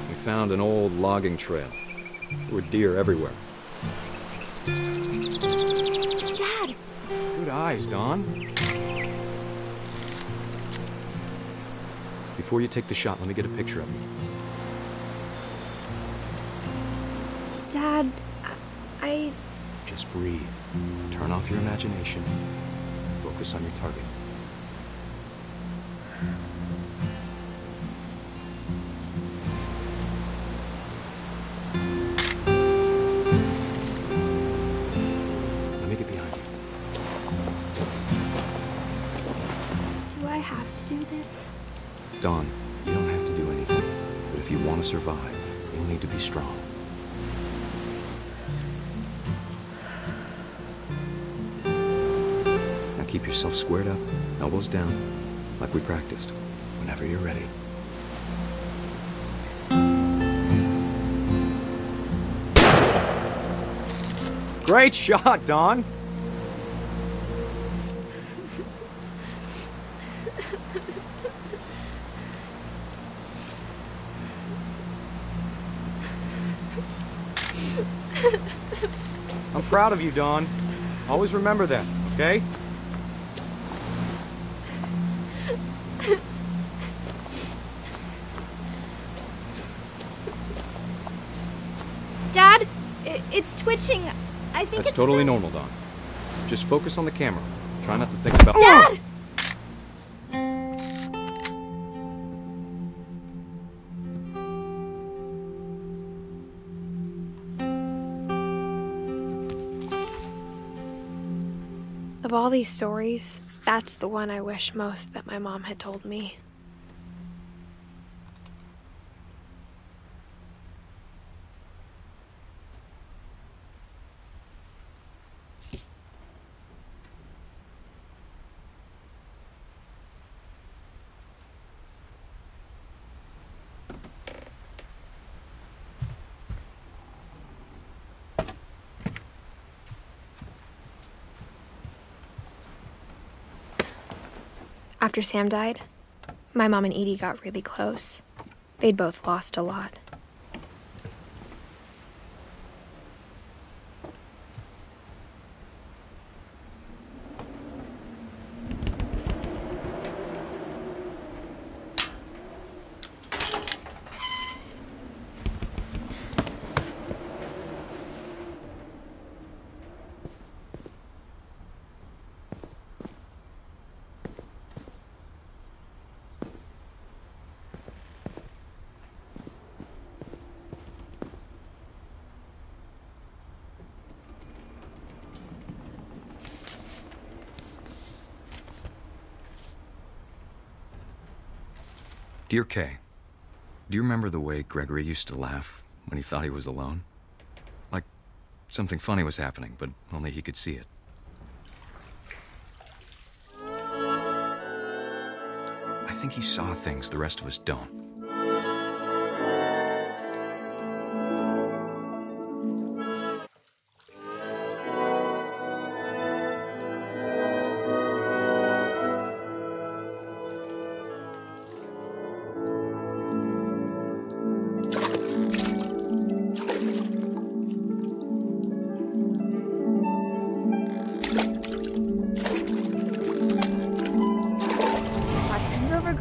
We found an old logging trail. There were deer everywhere. Dad! Good eyes, Dawn. Before you take the shot, let me get a picture of you. Dad, I... Just breathe. Turn off your imagination. Focus on your target. Let me get behind you. Do I have to do this? Dawn, you don't have to do anything. But if you want to survive, you'll need to be strong. Now keep yourself squared up, elbows down, like we practiced, whenever you're ready. Great shot, Dawn! I'm proud of you, Dawn. Always remember that, okay? It's twitching. I think That's totally normal, Don. Just focus on the camera. Try not to think about— Dad! Of all these stories, that's the one I wish most that my mom had told me. After Sam died, my mom and Edie got really close. They'd both lost a lot. Dear Kay, do you remember the way Gregory used to laugh when he thought he was alone? Like something funny was happening, but only he could see it. I think he saw things the rest of us don't.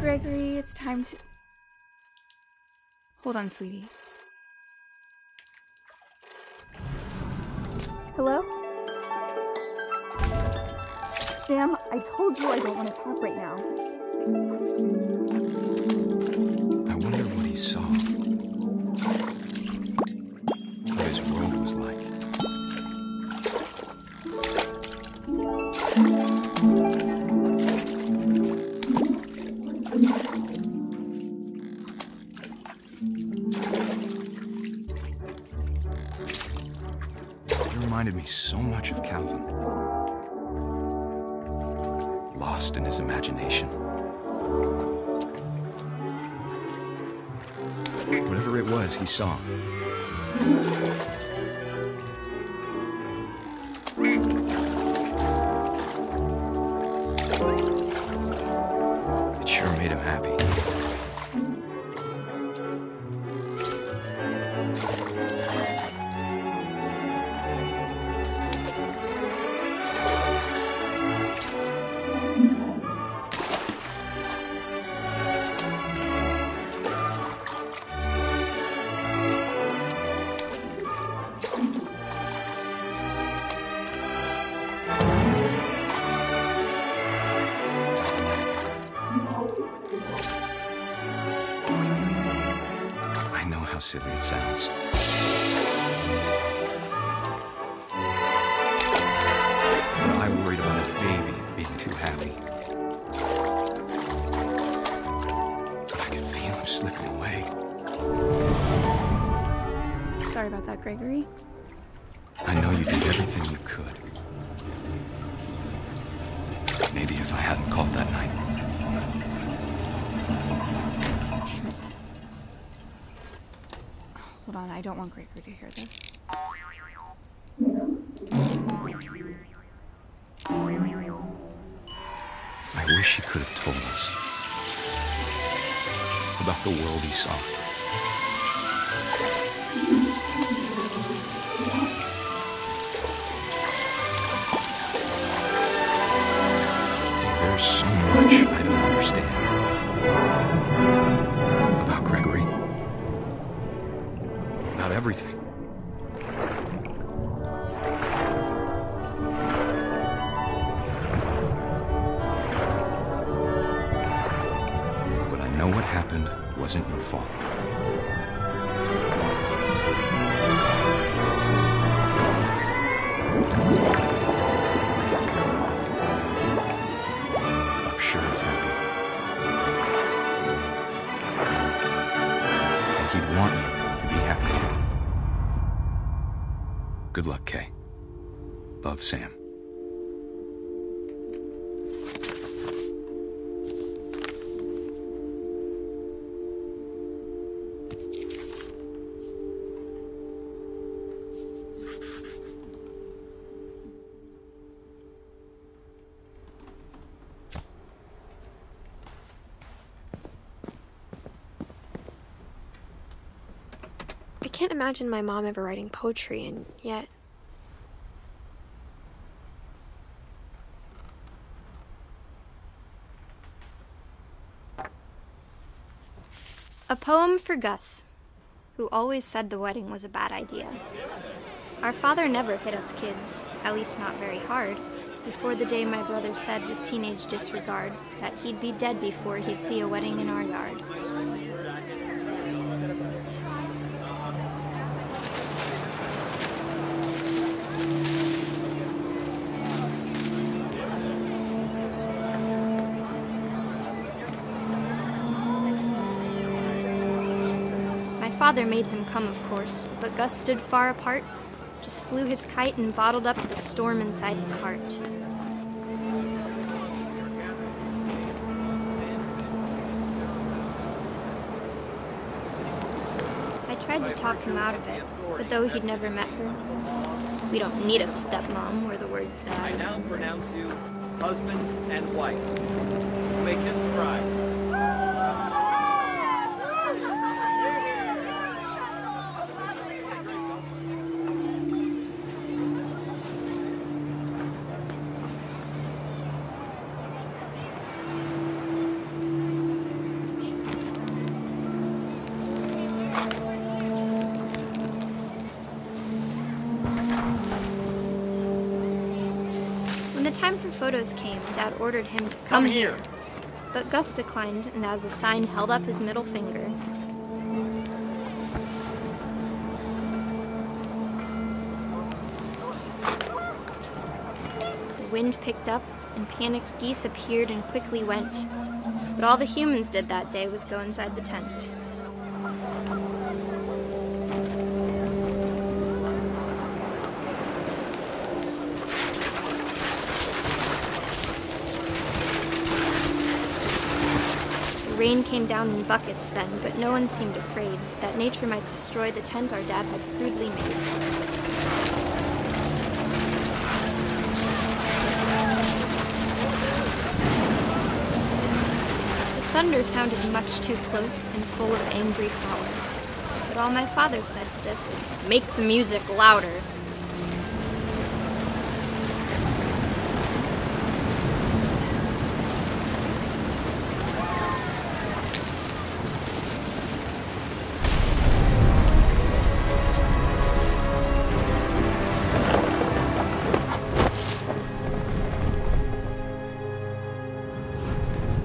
Gregory, it's time to... Hold on, sweetie. Hello? Sam, I told you I don't want to talk right now. I wonder what he saw. What his world was like. Reminded me so much of Calvin. Lost in his imagination. Whatever it was he saw. It sure made him happy. How silly it sounds. I worried about a baby being too happy. But I could feel him slipping away. Sorry about that, Gregory. I know you did everything you could. Maybe if I hadn't called that night. Damn it. Hold on, I don't want Gregory to hear this. I wish he could have told us about the world he saw. There's so much I don't understand about Gregory. About everything. wasn't your fault. I'm sure he's happy. And he'd want you to be happy too. Good luck, Kay. Love, Sam. I can't imagine my mom ever writing poetry, and yet... A poem for Gus, who always said the wedding was a bad idea. Our father never hit us kids, at least not very hard, before the day my brother said with teenage disregard that he'd be dead before he'd see a wedding in our yard. Father made him come, of course, but Gus stood far apart, just flew his kite and bottled up the storm inside his heart. I tried to talk him out of it, but though he'd never met her, "We don't need a stepmom," were the words that I now pronounce you husband and wife. Make him cry. When the time for photos came, Dad ordered him to come here. But Gus declined, and as a sign held up his middle finger. The wind picked up, and panicked geese appeared and quickly went. But all the humans did that day was go inside the tent. Rain came down in buckets then, but no one seemed afraid that nature might destroy the tent our dad had crudely made. The thunder sounded much too close and full of angry power, but all my father said to this was, "Make the music louder."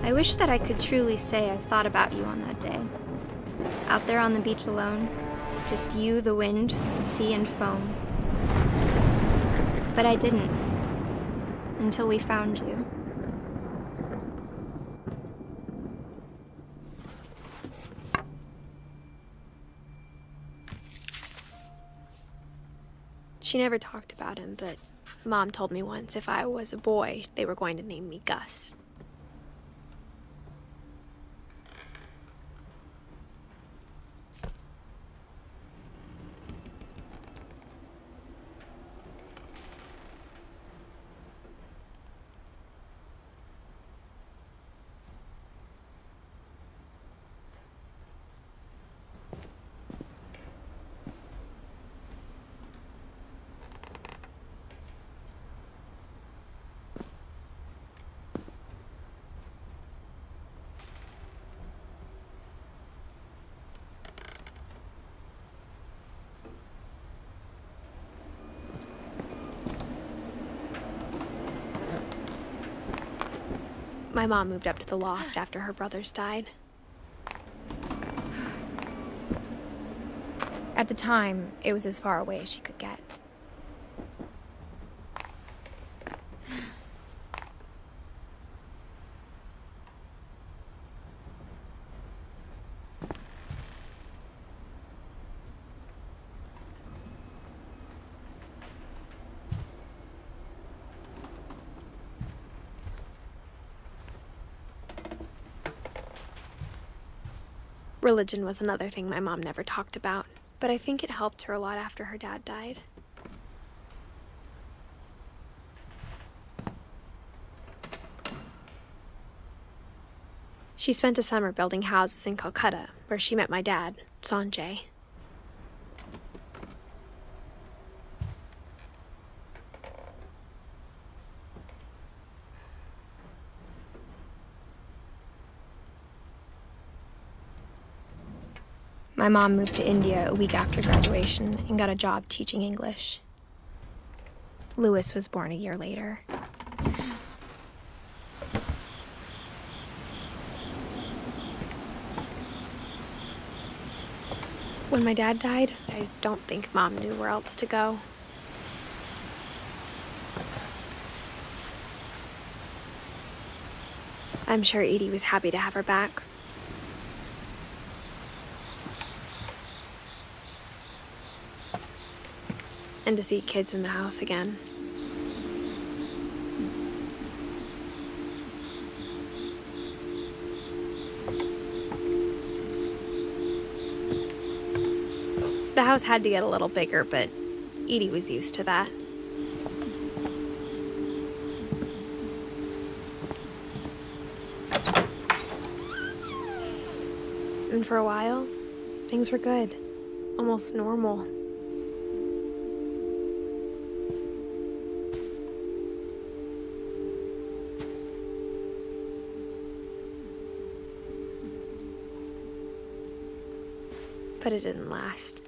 I wish that I could truly say I thought about you on that day. Out there on the beach alone, just you, the wind, the sea, and foam. But I didn't, until we found you. She never talked about him, but Mom told me once if I was a boy, they were going to name me Gus. My mom moved up to the loft after her brothers died. At the time, it was as far away as she could get. Religion was another thing my mom never talked about, but I think it helped her a lot after her dad died. She spent a summer building houses in Calcutta, where she met my dad, Sanjay. My mom moved to India a week after graduation and got a job teaching English. Louis was born a year later. When my dad died, I don't think Mom knew where else to go. I'm sure Edie was happy to have her back. And to see kids in the house again. The house had to get a little bigger, but Edie was used to that. And for a while, things were good, almost normal. But it didn't last.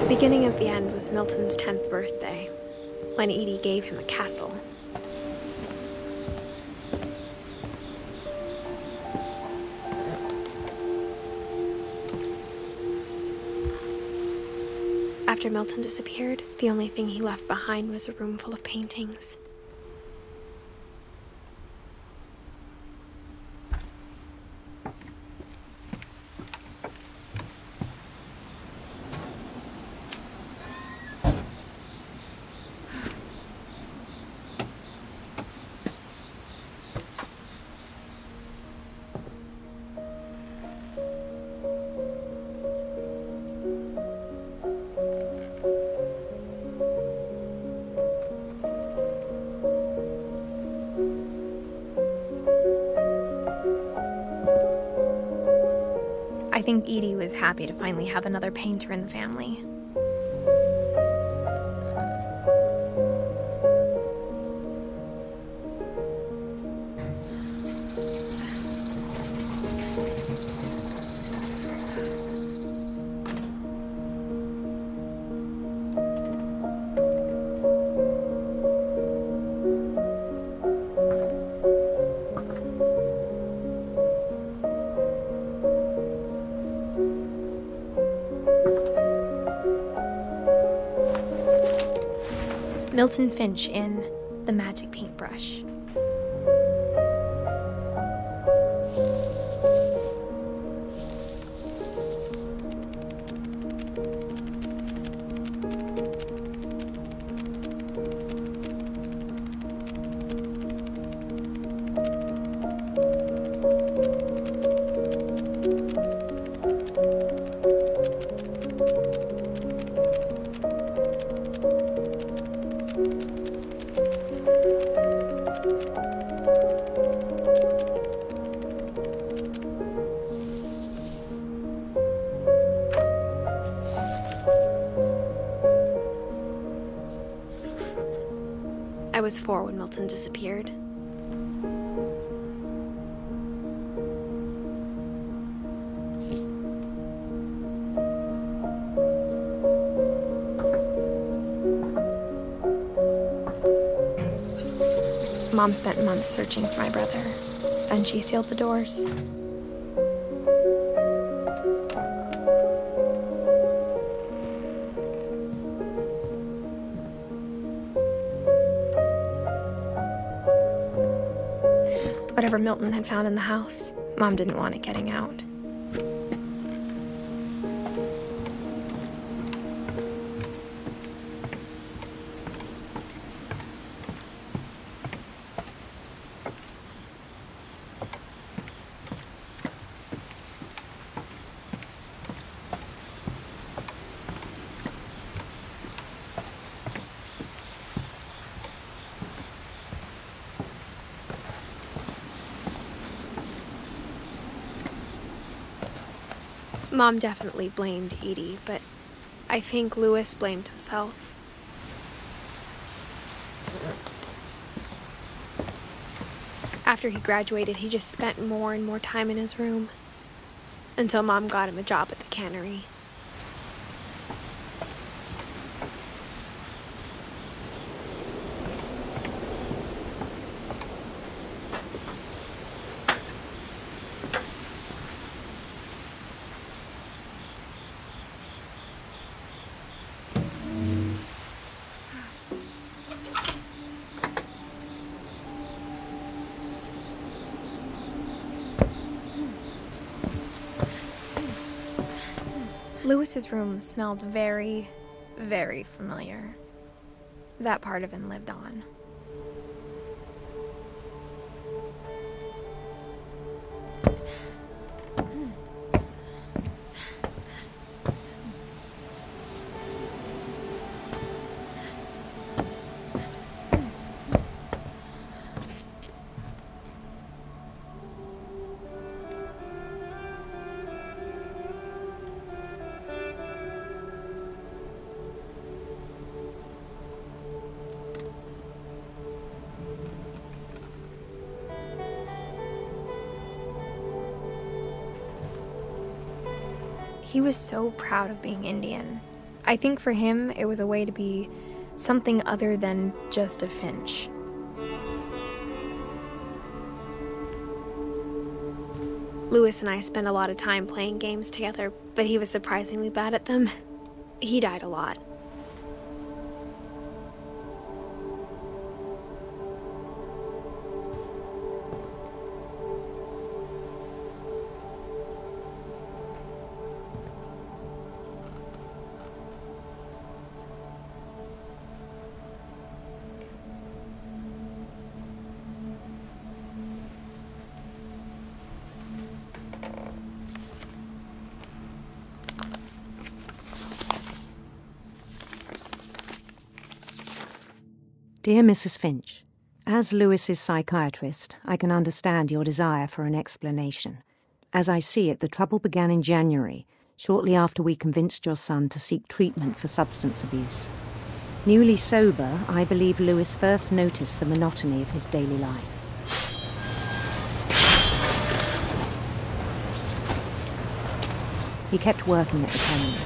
The beginning of the end was Milton's 10th birthday, when Edie gave him a castle. After Milton disappeared, the only thing he left behind was a room full of paintings. I think Edie was happy to finally have another painter in the family. Milton Finch in The Magic Paintbrush. I was 4 when Milton disappeared. Mom spent months searching for my brother. Then she sealed the doors. Whatever Milton had found in the house, Mom didn't want it getting out. Mom definitely blamed Edie, but I think Louis blamed himself. After he graduated, he just spent more and more time in his room, until Mom got him a job at the cannery. Louis's room smelled very, very familiar. That part of him lived on. He was so proud of being Indian. I think for him, it was a way to be something other than just a Finch. Louis and I spent a lot of time playing games together, but he was surprisingly bad at them. He died a lot. Dear Mrs. Finch, as Louis's psychiatrist, I can understand your desire for an explanation. As I see it, the trouble began in January, shortly after we convinced your son to seek treatment for substance abuse. Newly sober, I believe Louis first noticed the monotony of his daily life. He kept working at the cannery,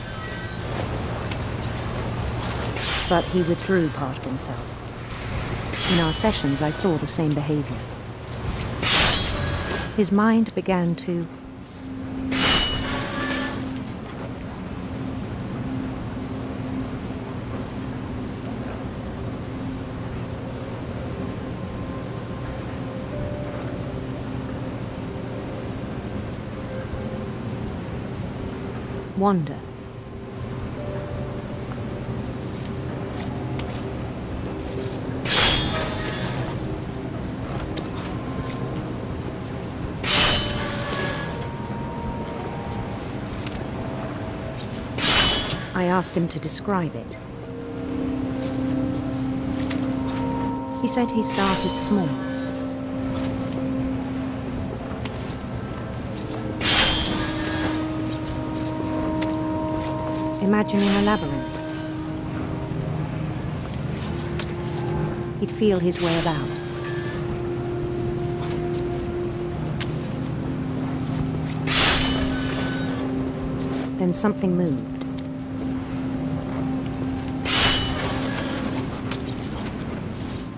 but he withdrew part of himself. In our sessions, I saw the same behavior. His mind began to wander. I asked him to describe it. He said he started small. Imagining a labyrinth. He'd feel his way about. Then something moved.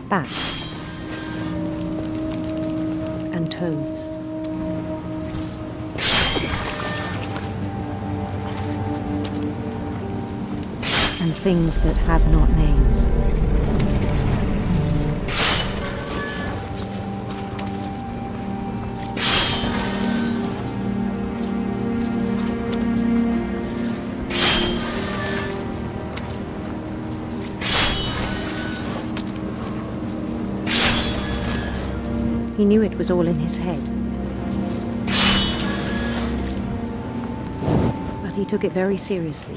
Bats. And toads. And things that have not names. He knew it was all in his head. But he took it very seriously.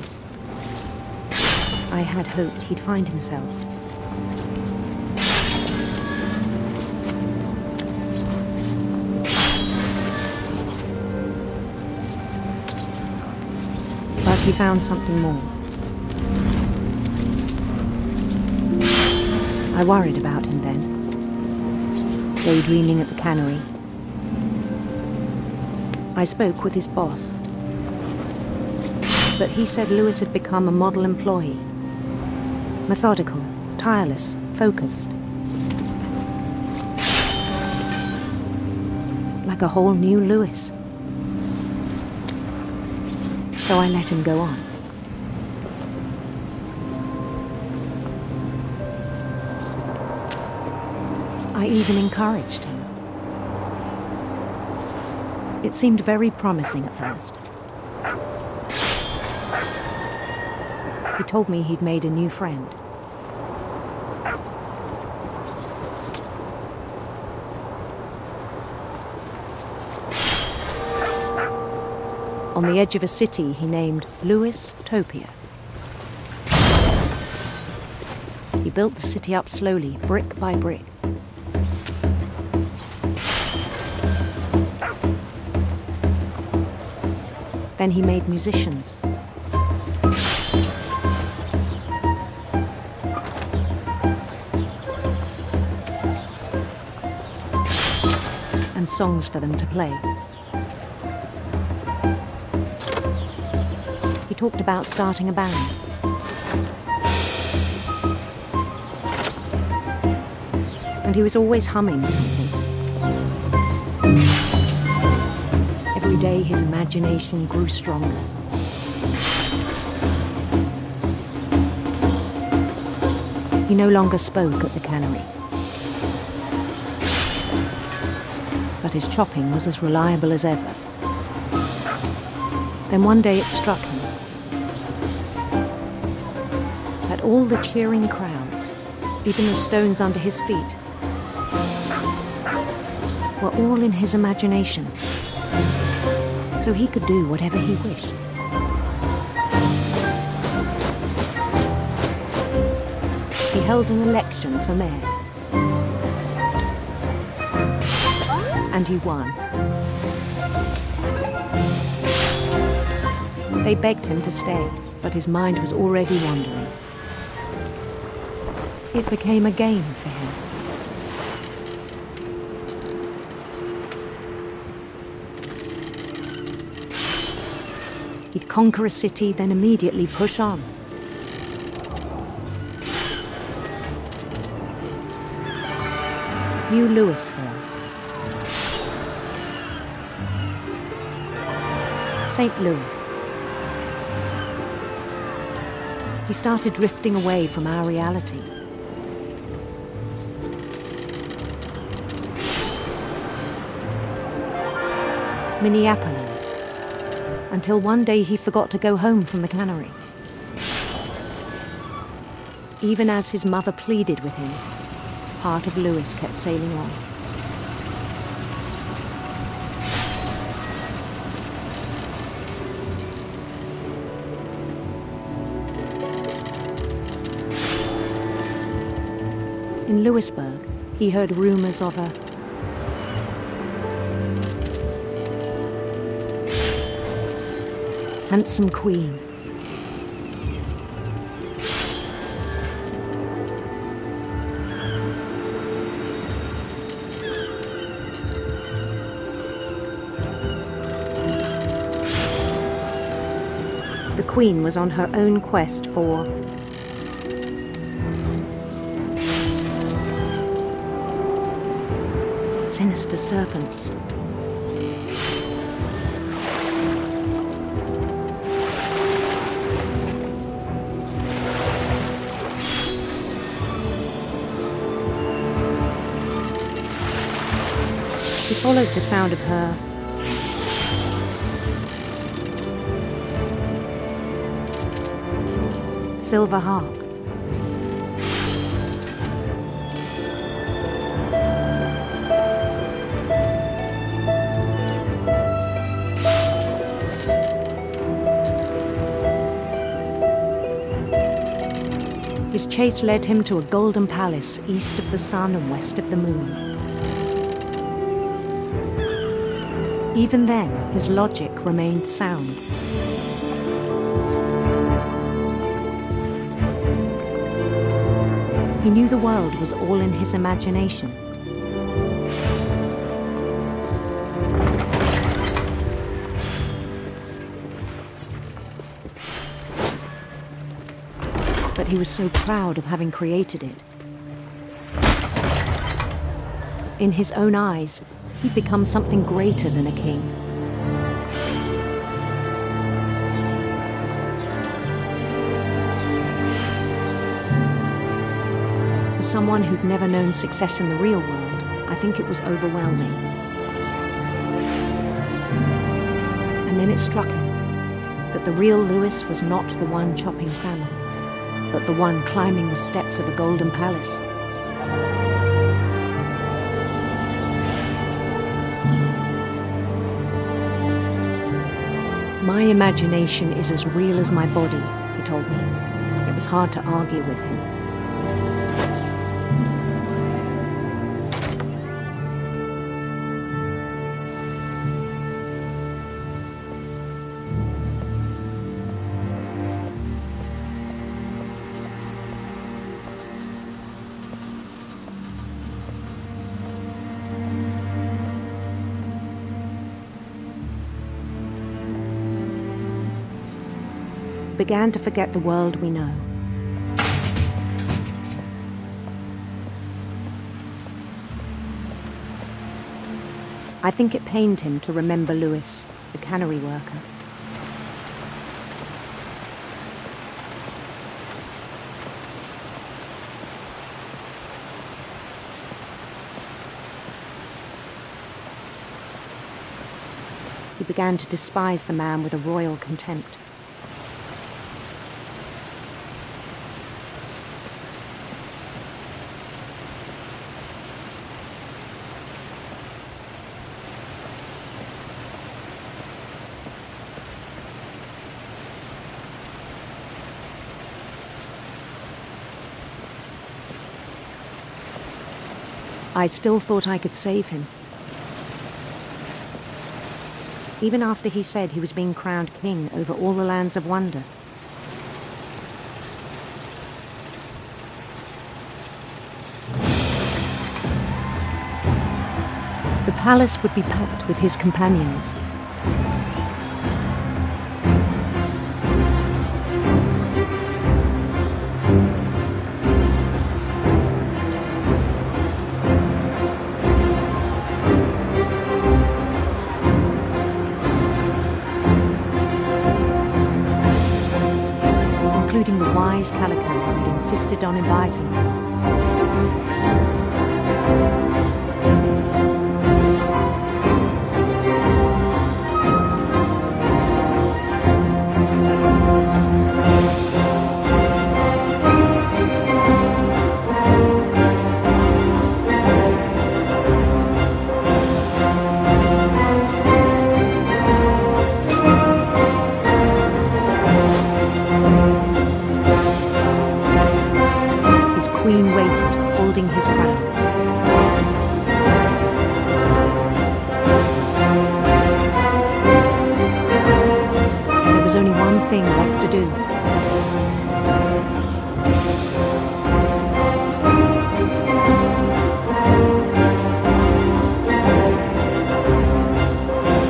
I had hoped he'd find himself. But he found something more. I worried about him then. Daydreaming at the cannery. I spoke with his boss. But he said Lewis had become a model employee. Methodical, tireless, focused. Like a whole new Lewis. So I let him go on. I even encouraged him. It seemed very promising at first. He told me he'd made a new friend. On the edge of a city he named Lewis Topia. He built the city up slowly, brick by brick. Then he made musicians. And songs for them to play. He talked about starting a band. And he was always humming something. Every day his imagination grew stronger. He no longer spoke at the cannery. But his chopping was as reliable as ever. Then one day it struck him that all the cheering crowds, even the stones under his feet, were all in his imagination. So he could do whatever he wished. He held an election for mayor. And he won. They begged him to stay, but his mind was already wandering. It became a game for him. He'd conquer a city, then immediately push on. New Louisville. St. Louis. He started drifting away from our reality. Minneapolis. Until one day he forgot to go home from the cannery. Even as his mother pleaded with him, part of Lewis kept sailing on. In Lewisburg, he heard rumors of a handsome queen. Queen was on her own quest for sinister serpents. He followed the sound of her silver harp. His chase led him to a golden palace east of the sun and west of the moon. Even then, his logic remained sound. He knew the world was all in his imagination. But he was so proud of having created it. In his own eyes, he'd become something greater than a king. For someone who'd never known success in the real world, I think it was overwhelming. And then it struck him that the real Lewis was not the one chopping salmon, but the one climbing the steps of a golden palace. My imagination is as real as my body, he told me. It was hard to argue with him. Began to forget the world we know. I think it pained him to remember Lewis, the cannery worker. He began to despise the man with a royal contempt. I still thought I could save him. Even after he said he was being crowned king over all the lands of wonder. The palace would be packed with his companions. Including the wise Calico who'd insisted on inviting them. Queen waited, holding his crown. There was only one thing left to do.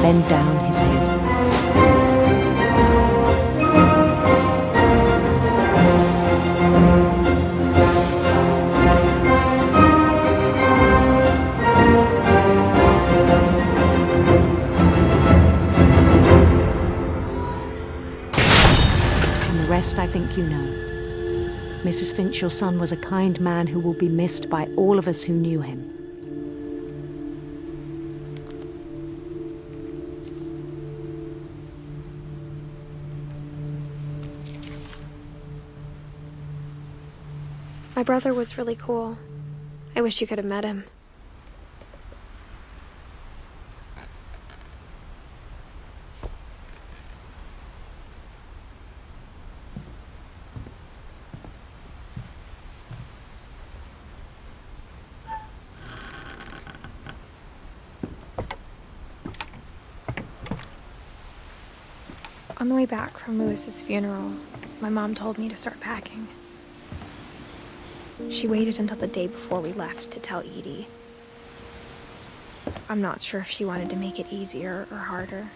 Bend down his head. rest I think you know. Mrs. Finch, your son was a kind man who will be missed by all of us who knew him. My brother was really cool. I wish you could have met him. On the way back from Lewis's funeral, my mom told me to start packing. She waited until the day before we left to tell Edie. I'm not sure if she wanted to make it easier or harder.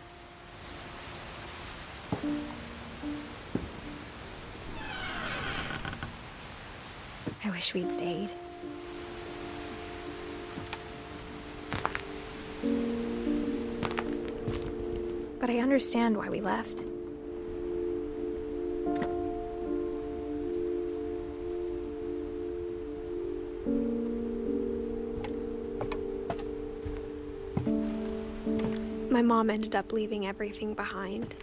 I wish we'd stayed. But I understand why we left. My mom ended up leaving everything behind.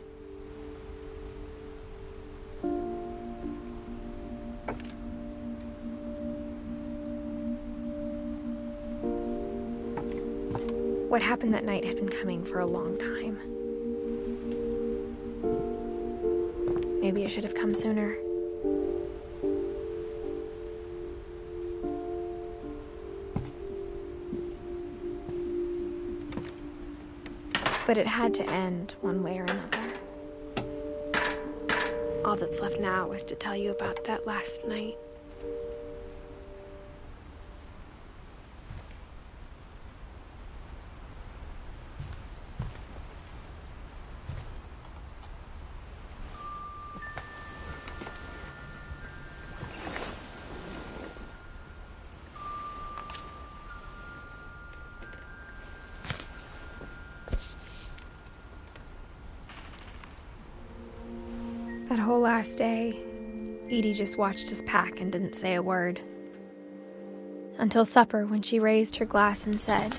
What happened that night had been coming for a long time. Maybe it should have come sooner. But it had to end one way or another. All that's left now is to tell you about that last night. That whole last day, Edie just watched us pack and didn't say a word. Until supper, when she raised her glass and said,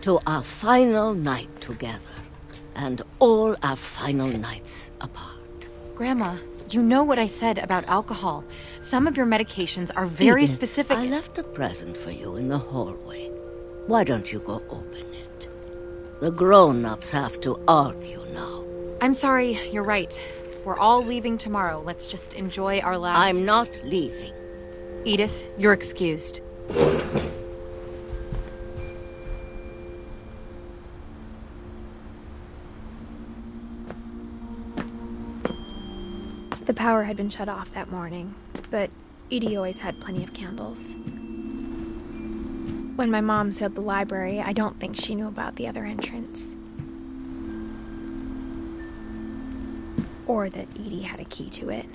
"To our final night together, and all our final nights apart." Grandma, you know what I said about alcohol. Some of your medications are very Edith, specific. I left a present for you in the hallway. Why don't you go open it? The grown-ups have to argue now. I'm sorry, you're right. We're all leaving tomorrow. Let's just enjoy our last... I'm not leaving. Edith, you're excused. The power had been shut off that morning, but Edie always had plenty of candles. When my mom sealed the library, I don't think she knew about the other entrance. Or that Edie had a key to it.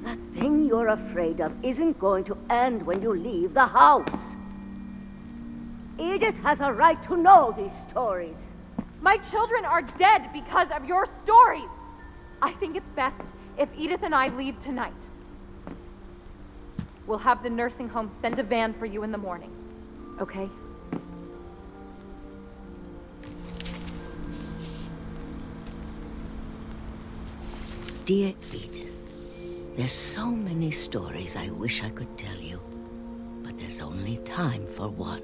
That thing you're afraid of isn't going to end when you leave the house. Edith has a right to know these stories. My children are dead because of your stories. I think it's best if Edith and I leave tonight. We'll have the nursing home send a van for you in the morning, okay? Dear Edith, there's so many stories I wish I could tell you, but there's only time for one.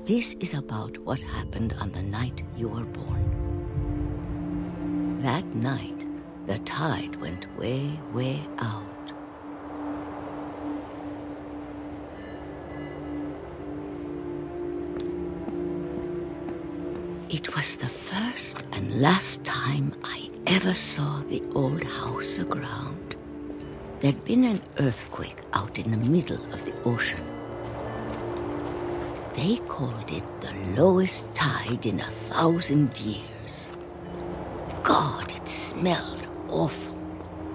This is about what happened on the night you were born. That night, the tide went way, way out. It was the first and last time I ever saw the old house aground. There'd been an earthquake out in the middle of the ocean. They called it the lowest tide in 1,000 years. God, it smelled awful.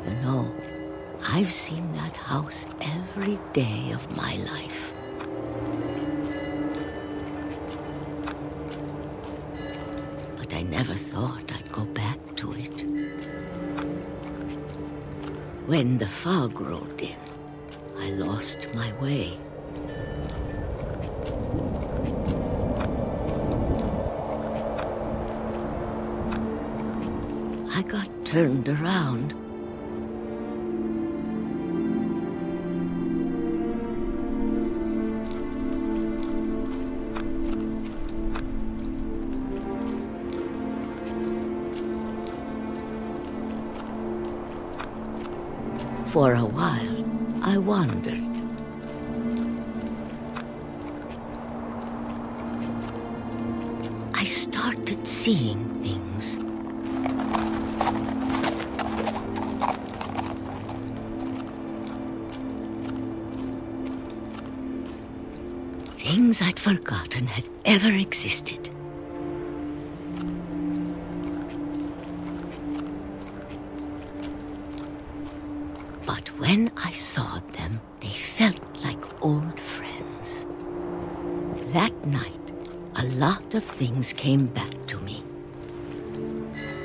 You know, I've seen that house every day of my life. But I never thought I'd go back to it. When the fog rolled in, I lost my way. I got turned around. For a while, I wandered. I started seeing things. Things I'd forgotten had ever existed. But when I saw them, they felt like old friends. That night, a lot of things came back to me.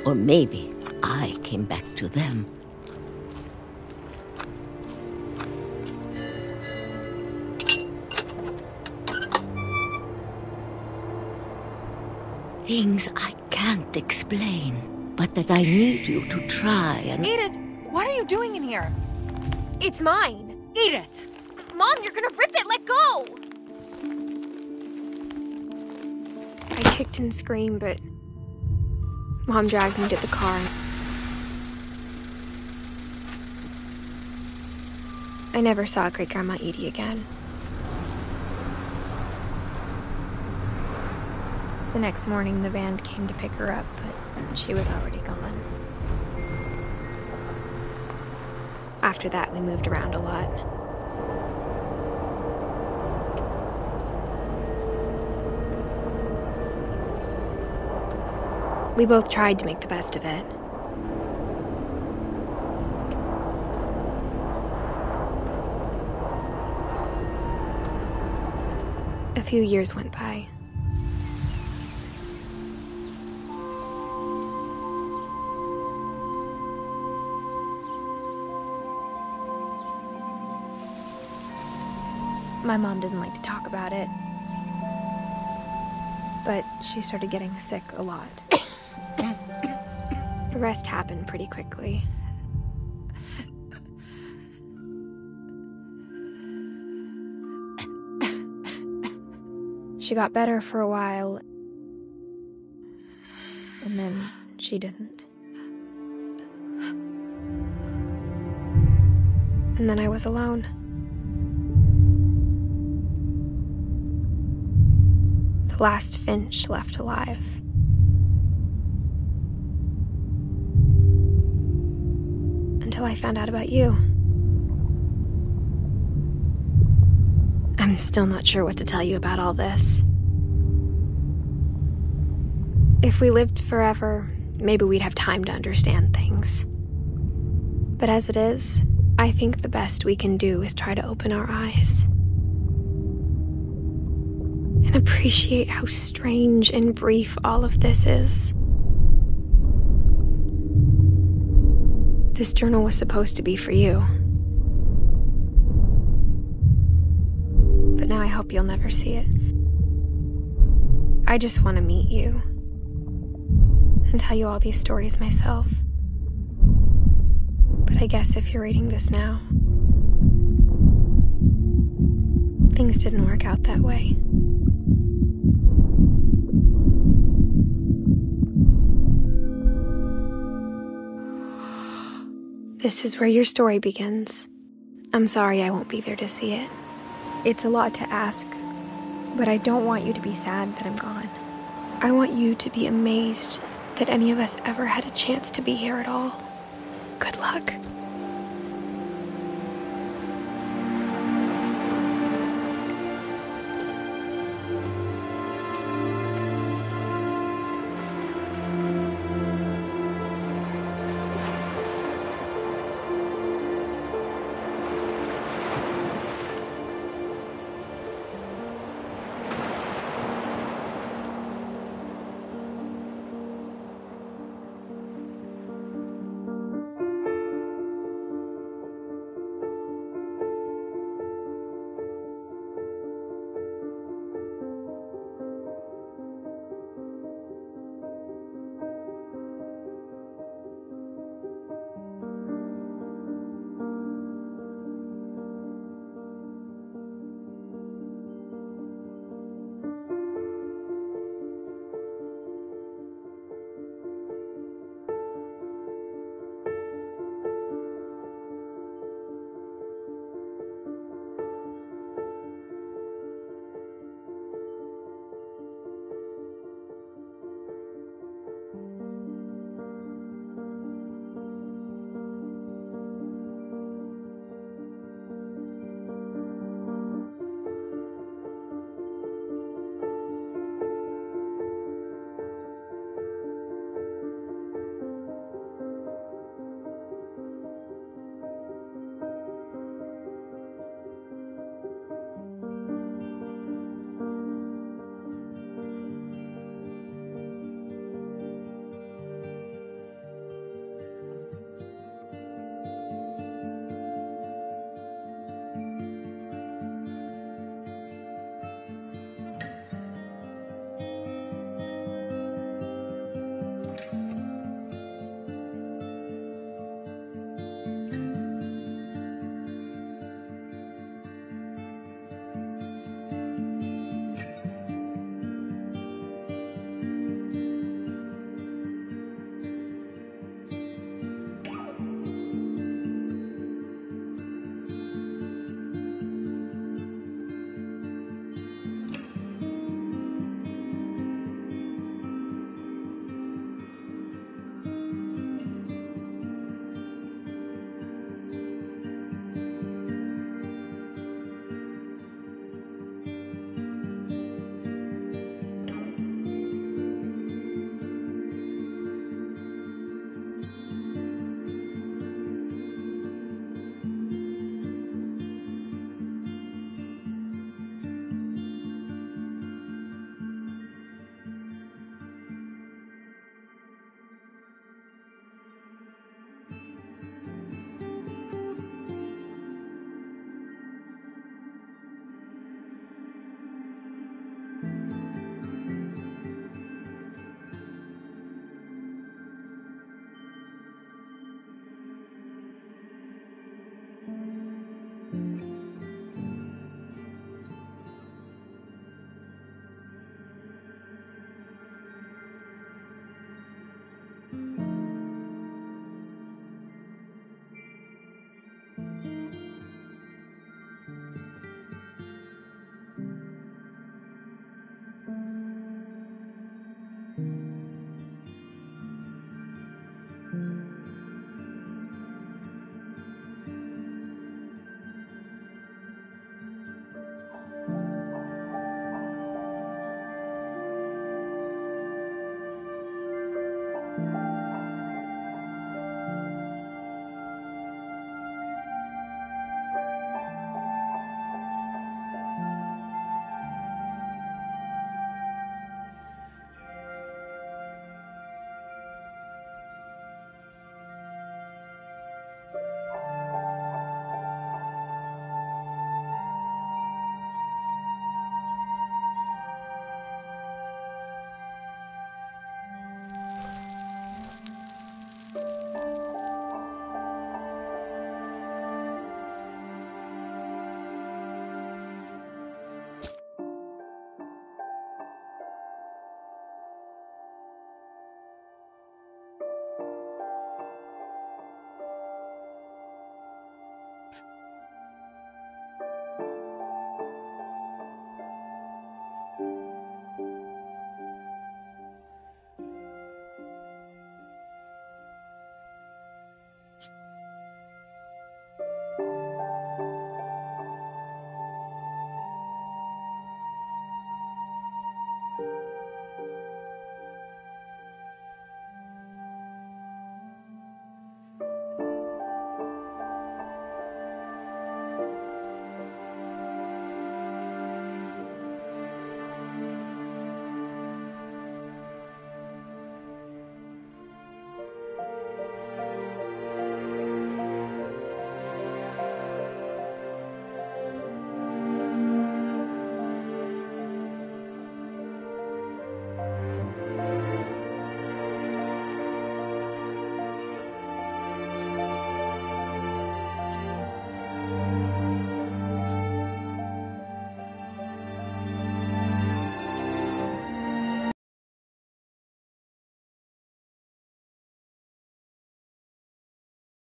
Or maybe I came back to them. Things I can't explain, but that I need you to try and... Edith, what are you doing in here? It's mine. Edith! Mom, you're gonna rip it! Let go! I kicked and screamed, but Mom dragged me to the car. I never saw Great-Grandma Edie again. The next morning, the van came to pick her up, but she was already gone. After that, we moved around a lot. We both tried to make the best of it. A few years went by. My mom didn't like to talk about it, but she started getting sick a lot. The rest happened pretty quickly. She got better for a while, and then she didn't. And then I was alone. The last Finch left alive. Until I found out about you. I'm still not sure what to tell you about all this. If we lived forever, maybe we'd have time to understand things. But as it is, I think the best we can do is try to open our eyes. And appreciate how strange and brief all of this is. This journal was supposed to be for you. But now I hope you'll never see it. I just want to meet you and tell you all these stories myself. But I guess if you're reading this now, things didn't work out that way. This is where your story begins. I'm sorry I won't be there to see it. It's a lot to ask, but I don't want you to be sad that I'm gone. I want you to be amazed that any of us ever had a chance to be here at all. Good luck.